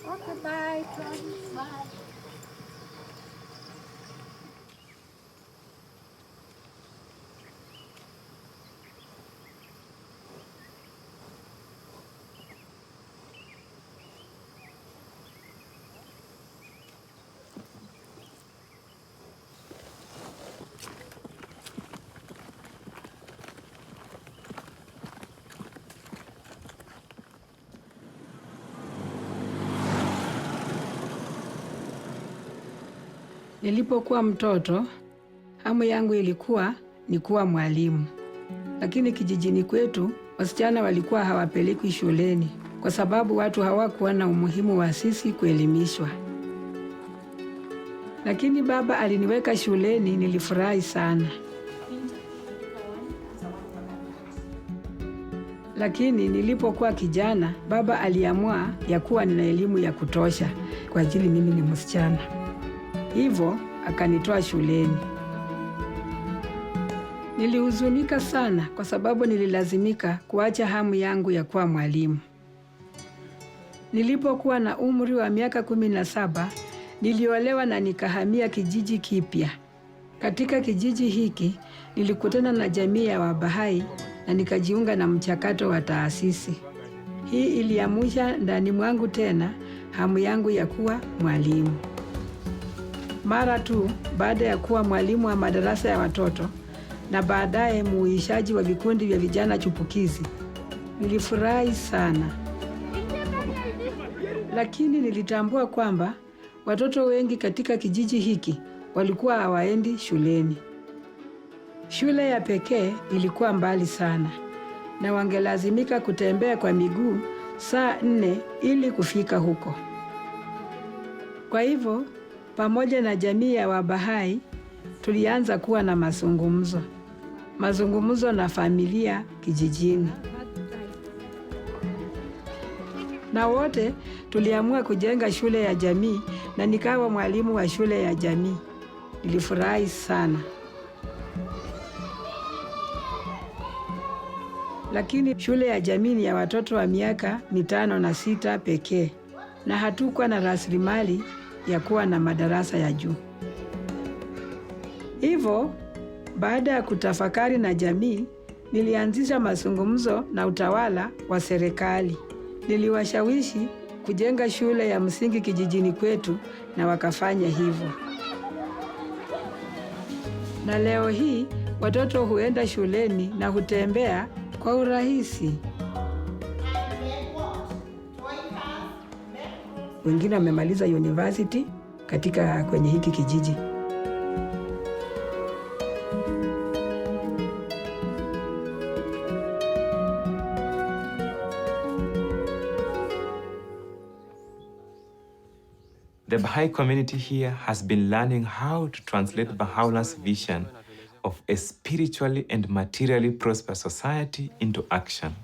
Okay, bye. Bye. Nilipokuwa mtoto, hamu yangu ilikuwa ni kuwa mwalimu. Lakini kijijini kwetu, wasichana walikuwa hawapelekwi shuleni kwa sababu watu hawakuwa na umuhimu wa sisi kuelimishwa. Lakini baba aliniweka shuleni, nilifurahi sana. Lakini nilipokuwa kijana, baba aliamua ya kuwa nina elimu ya kutosha kwa ajili mimi ni msichana. Hivyo akanitoa shuleni. Nilihuzunika sana kwa sababu nililazimika kuacha hamu yangu ya kuwa mwalimu. Nilipokuwa na umri wa miaka 17, niliolewa na nikahamia kijiji kipya. Katika kijiji hiki, nilikutana na jamii ya Baha'i na nikajiunga na mchakato wa taasisi. Hii iliamsha ndani mwangu tena hamu yangu ya kuwa mwalimu. Mara tu baada ya kuwa mwalimu wa madarasa ya watoto na baadaye muishaji wa vikundi vya vijana chupukizi, nilifurahi sana. Lakini nilitambua kwamba watoto wengi katika kijiji hiki walikuwa hawaendi shuleni. Shule ya pekee ilikuwa mbali sana na wangelazimika kutembea kwa miguu saa 4 ili kufika huko. Kwa hivyo, pamoja na jamii ya Wabaha'i, tulianza kuwa na mazungumzo na familia kijijini. Na wote tuliamua kujenga shule ya jamii na nikawa mwalimu wa shule ya jamii. Nilifurahi sana. lakini shule ya jamii ni ya watoto wa miaka 5 na 6 pekee, na hatukuwa na rasilimali ya kuwa na madarasa ya juu. Hivyo, baada ya kutafakari na jamii, nilianzisha mazungumzo na utawala wa serikali. Niliwashawishi kujenga shule ya msingi kijijini kwetu na wakafanya hivyo. Na leo hii watoto huenda shuleni na hutembea kwa urahisi. Wengine wamemaliza university kwenye hiki kijiji. The Baha'i community here has been learning how to translate Baha'u'llah's vision of a spiritually and materially prosperous society into action.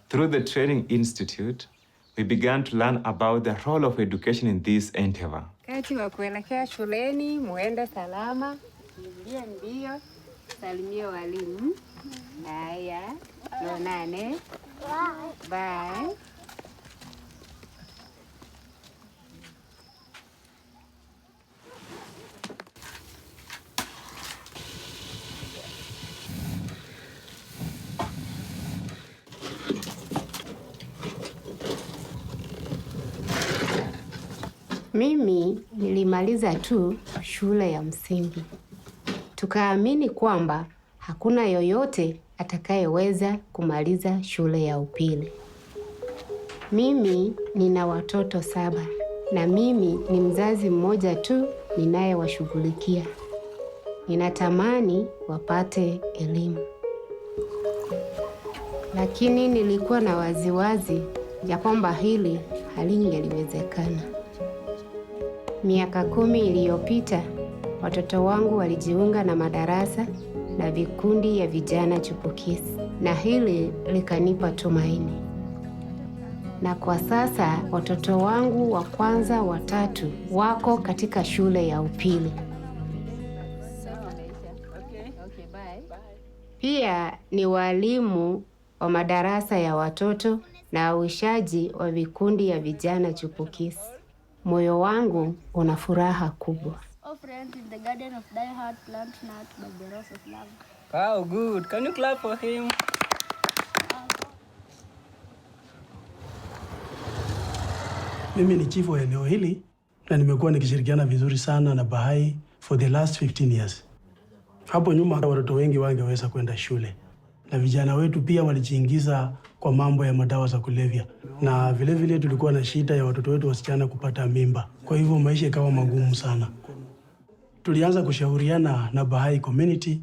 Through the Training Institute, we began to learn about the role of education in this endeavor. Wakati wa kuelekea shuleni, muende salama, ingia mbio, salimia walimu. Haya, tuonane. Bye. Mimi nilimaliza tu shule ya msingi. Tukaamini kwamba hakuna yoyote atakayeweza kumaliza shule ya upili. Mimi nina watoto 7 na mimi ni mzazi mmoja tu ninayewashughulikia. Ninatamani wapate elimu. Lakini nilikuwa na waziwazi ya kwamba hili halingeliwezekana. Miaka 10 iliyopita, watoto wangu walijiunga na madarasa na vikundi ya vijana chipukizi, na hili likanipa tumaini. Na kwa sasa watoto wangu wa kwanza 3 wako katika shule ya upili. Pia ni walimu wa madarasa ya watoto na uishaji wa vikundi ya vijana chipukizi. Moyo wangu una furaha kubwa. Wow, good. Can you clap for him? Mimi ni chifu wa eneo hili na nimekuwa nikishirikiana vizuri sana na Baha'i for the last 15 years. Hapo nyuma watoto wengi wangeweza kwenda shule, na vijana wetu pia walijiingiza kwa mambo ya madawa za kulevya, na vile tulikuwa na shida ya watoto wetu wasichana kupata mimba. Kwa hivyo maisha ikawa magumu sana. Tulianza kushauriana na Baha'i community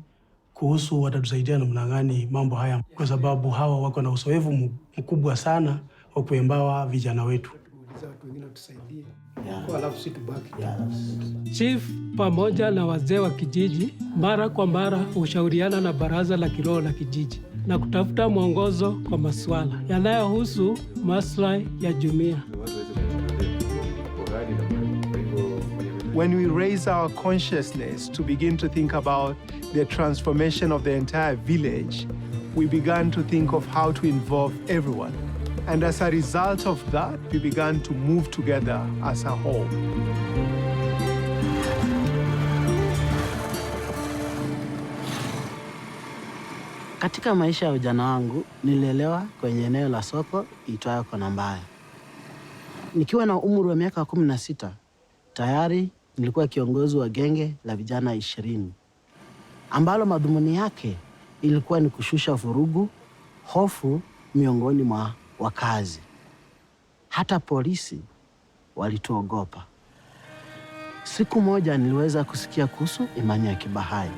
kuhusu watatusaidia namna gani mambo haya, kwa sababu hawa wako na uzoefu mkubwa sana wa kuembawa vijana wetu. Chief pamoja na wazee wa kijiji mara kwa mara hushauriana na baraza la kiroho la kijiji na kutafuta mwongozo kwa masuala yanayohusu maslahi ya jumuiya. When we raise our consciousness to begin to think about the transformation of the entire village, we began to think of how to involve everyone. And as a result of that, we began to move together as a whole. Katika maisha ya ujana wangu, nililelewa kwenye eneo la soko itwayo Kona Mbaya. Nikiwa na umri wa miaka 16, tayari nilikuwa kiongozi wa genge la vijana 20, ambalo madhumuni yake ilikuwa ni kushusha vurugu, hofu miongoni mwa wakazi. Hata polisi walituogopa. Siku moja niliweza kusikia kuhusu imani ya Kibahai.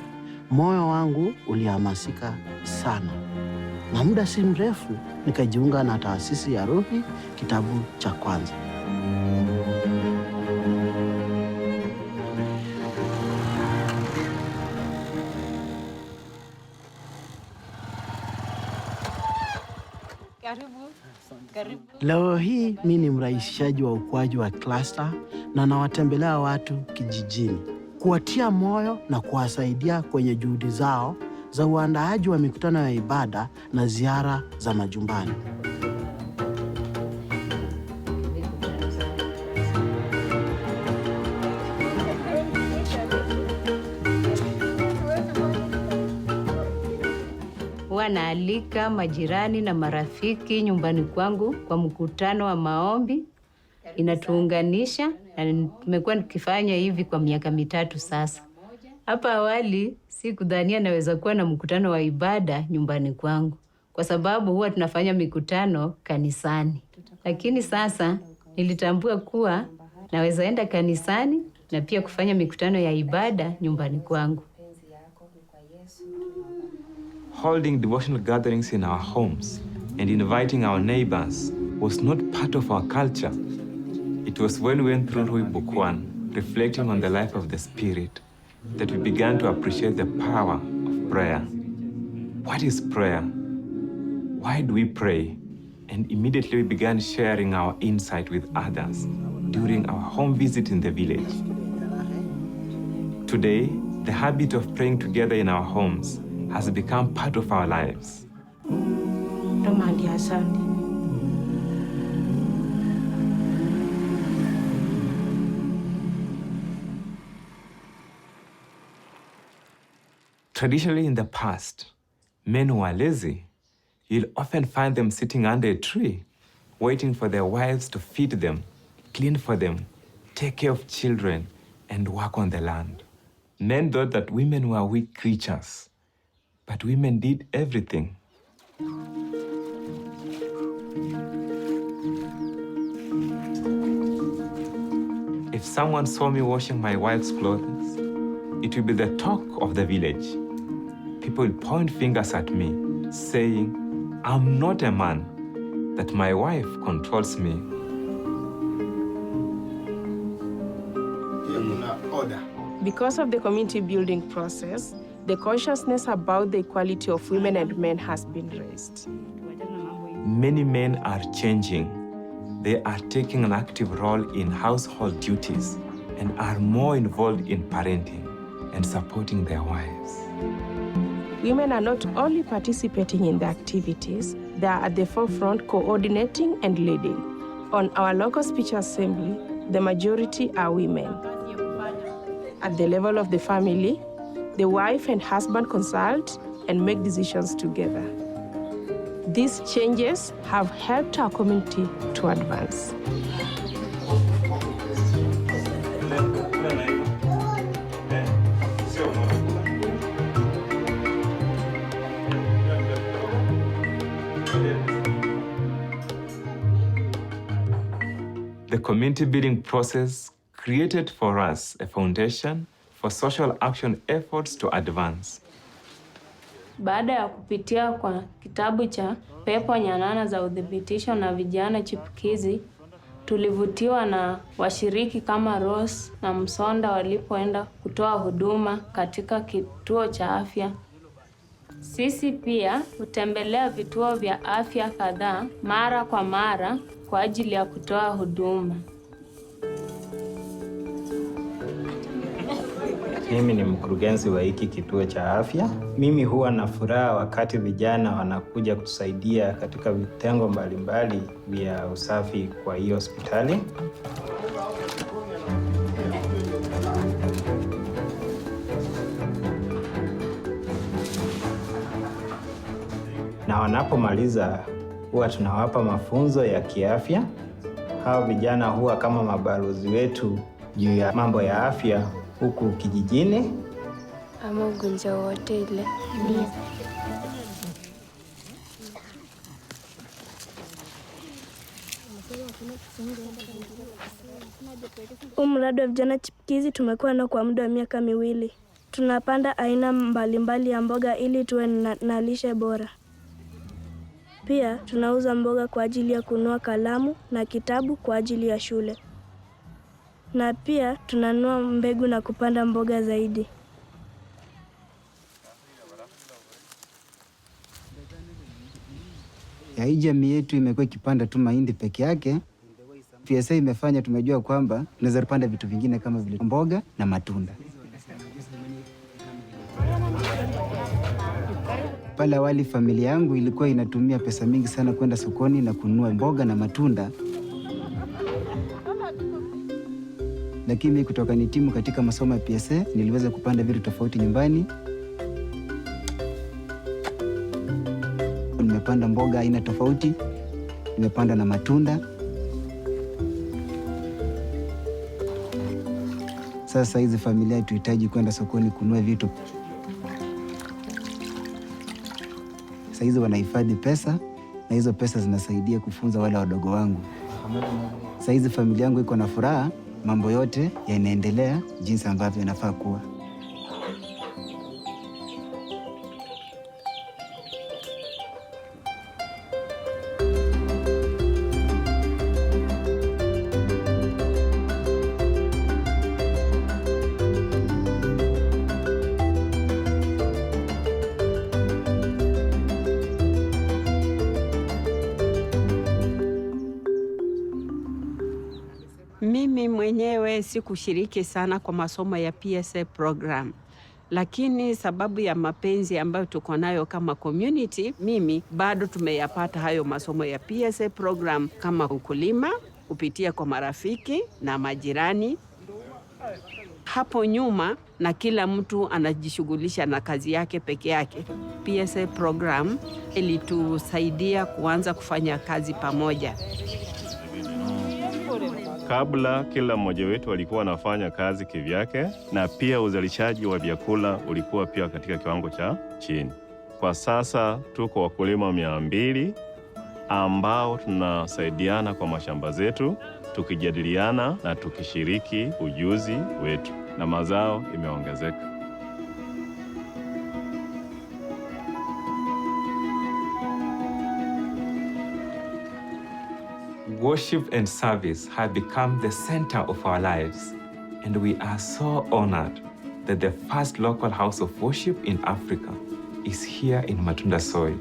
Moyo wangu ulihamasika sana, na muda si mrefu nikajiunga na taasisi ya Ruhi, kitabu cha kwanza. Leo hii mimi ni mrahisishaji wa ukuaji wa cluster na nawatembelea watu kijijini, kuwatia moyo na kuwasaidia kwenye juhudi zao za uandaaji wa mikutano ya ibada na ziara za majumbani. Naalika majirani na marafiki nyumbani kwangu kwa mkutano wa maombi. Inatuunganisha na tumekuwa tukifanya hivi kwa miaka 3 sasa. Hapa awali sikudhania naweza kuwa na mkutano wa ibada nyumbani kwangu, kwa sababu huwa tunafanya mikutano kanisani. Lakini sasa nilitambua kuwa naweza enda kanisani na pia kufanya mikutano ya ibada nyumbani kwangu. Holding devotional gatherings in our homes and inviting our neighbors was not part of our culture. It was when we went through Book 1, reflecting on the life of the Spirit, that we began to appreciate the power of prayer. What is prayer? Why do we pray? And immediately we began sharing our insight with others during our home visit in the village. Today, the habit of praying together in our homes has become part of our lives. Traditionally in the past, men who are lazy, you'll often find them sitting under a tree, waiting for their wives to feed them, clean for them, take care of children, and work on the land. Men thought that women were weak creatures, but women did everything. If someone saw me washing my wife's clothes, it would be the talk of the village. People would point fingers at me, saying, I'm not a man, that my wife controls me. Because of the community building process, the consciousness about the equality of women and men has been raised. Many men are changing. They are taking an active role in household duties and are more involved in parenting and supporting their wives. Women are not only participating in the activities, they are at the forefront coordinating and leading. On our local speech assembly, the majority are women. At the level of the family, the wife and husband consult and make decisions together. These changes have helped our community to advance. The community building process created for us a foundation for social action efforts to advance. Baada ya kupitia kwa kitabu cha Pepo Nyanana za Udhibitisho na Vijana Chipukizi, tulivutiwa na washiriki kama Rose na Msonda walipoenda kutoa huduma katika kituo cha afya. Sisi pia hutembelea vituo vya afya kadhaa mara kwa mara kwa ajili ya kutoa huduma. Mimi ni mkurugenzi wa hiki kituo cha afya. Mimi huwa na furaha wakati vijana wanakuja kutusaidia katika vitengo mbalimbali vya usafi kwa hiyo hospitali. Na wanapomaliza huwa tunawapa mafunzo ya kiafya. Hao vijana huwa kama mabalozi wetu juu ya mambo ya afya huku kijijini. Ama ugonjwa wote ile. Mradi wa vijana chipukizi tumekuwa nao kwa muda wa miaka 2. Tunapanda aina mbalimbali ya mboga ili tuwe na lishe bora. Pia tunauza mboga kwa ajili ya kununua kalamu na kitabu kwa ajili ya shule. Na pia tunanunua mbegu na kupanda mboga zaidi. Ya hii jamii yetu imekuwa ikipanda tu mahindi peke yake. PSA imefanya tumejua kwamba tunaweza kupanda vitu vingine kama vile mboga na matunda. Pale awali familia yangu ilikuwa inatumia pesa mingi sana kwenda sokoni na kununua mboga na matunda. Lakini kutoka nitimu katika masomo ya PSA, niliweza kupanda vitu tofauti nyumbani. Nimepanda mboga aina tofauti, nimepanda na matunda. Sasa hizi familia tuhitaji kwenda sokoni kununua vitu. Sasa hizi wanahifadhi pesa na hizo pesa zinasaidia kufunza wale wadogo wangu. Sasa hizi familia yangu iko na furaha, mambo yote yanaendelea jinsi ambavyo yanafaa kuwa. Mimi mwenyewe sikushiriki sana kwa masomo ya PSA program. Lakini sababu ya mapenzi ambayo tuko nayo kama community, mimi bado tumeyapata hayo masomo ya PSA program kama ukulima, kupitia kwa marafiki na majirani. Hapo nyuma na kila mtu anajishughulisha na kazi yake peke yake. PSA program ilitusaidia kuanza kufanya kazi pamoja. Kabla kila mmoja wetu alikuwa anafanya kazi kivyake, na pia uzalishaji wa vyakula ulikuwa pia katika kiwango cha chini. Kwa sasa tuko wakulima 200 ambao tunasaidiana kwa mashamba zetu, tukijadiliana na tukishiriki ujuzi wetu, na mazao imeongezeka. Worship and service have become the center of our lives, and we are so honored that the first local house of worship in Africa is here in Matunda soil.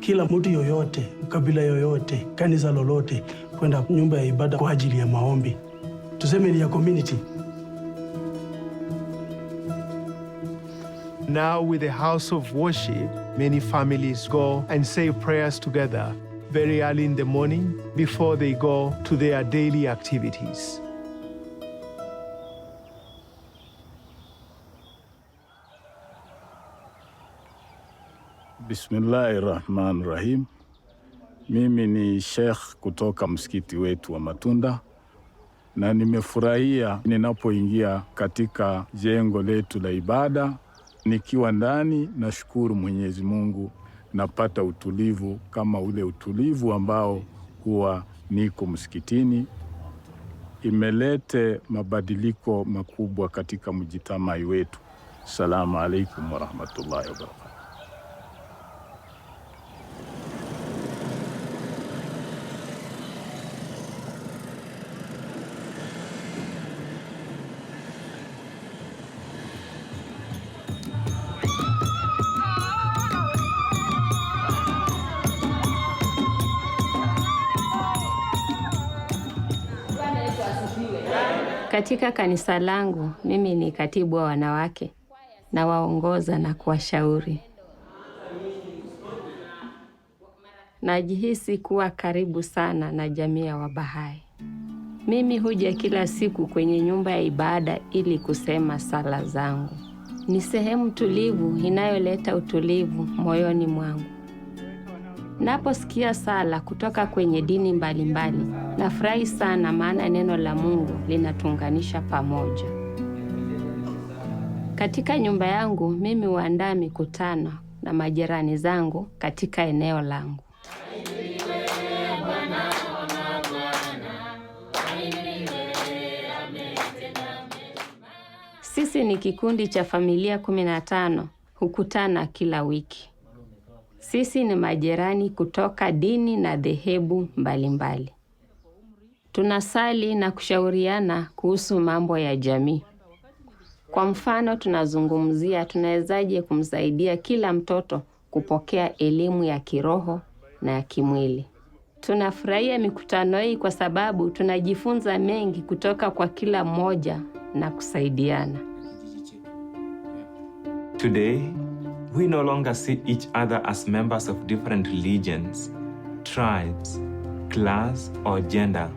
Kila mtu yoyote, kabila yoyote, kanisa lolote, kwenda nyumba ya ibada kwa ajili ya maombi. Tuseme ni ya community. Now with the house of worship, many families go and say prayers together very early in the morning before they go to their daily activities. Bismillahirrahmanirrahim. Mimi ni Sheikh kutoka msikiti wetu wa Matunda, na nimefurahia ninapoingia katika jengo letu la ibada. Nikiwa ndani, nashukuru Mwenyezi Mungu, napata utulivu kama ule utulivu ambao huwa niko msikitini. Imelete mabadiliko makubwa katika mjitamai wetu. Assalamu alaikum warahmatullahi wabarakatuh. Katika kanisa langu, mimi ni katibu wa wanawake na waongoza na kuwashauri. Najihisi kuwa karibu sana na jamii ya Wabahai. Mimi huja kila siku kwenye nyumba ya ibada ili kusema sala zangu. Ni sehemu tulivu inayoleta utulivu moyoni mwangu. Naposikia sala kutoka kwenye dini mbalimbali, nafurahi sana, maana neno la Mungu linatuunganisha pamoja. Katika nyumba yangu, mimi huandaa mikutano na majirani zangu katika eneo langu. Sisi ni kikundi cha familia 15, hukutana kila wiki. Sisi ni majirani kutoka dini na dhehebu mbalimbali. Tunasali na kushauriana kuhusu mambo ya jamii. Kwa mfano, tunazungumzia tunawezaje kumsaidia kila mtoto kupokea elimu ya kiroho na ya kimwili. Tunafurahia mikutano hii kwa sababu tunajifunza mengi kutoka kwa kila mmoja na kusaidiana. Today, We no longer see each other as members of different religions, tribes, class, or gender.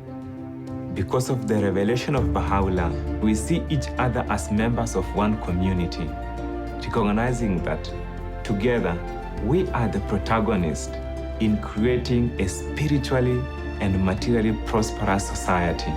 Because of the revelation of Baha'u'llah, we see each other as members of one community, recognizing that together we are the protagonists in creating a spiritually and materially prosperous society.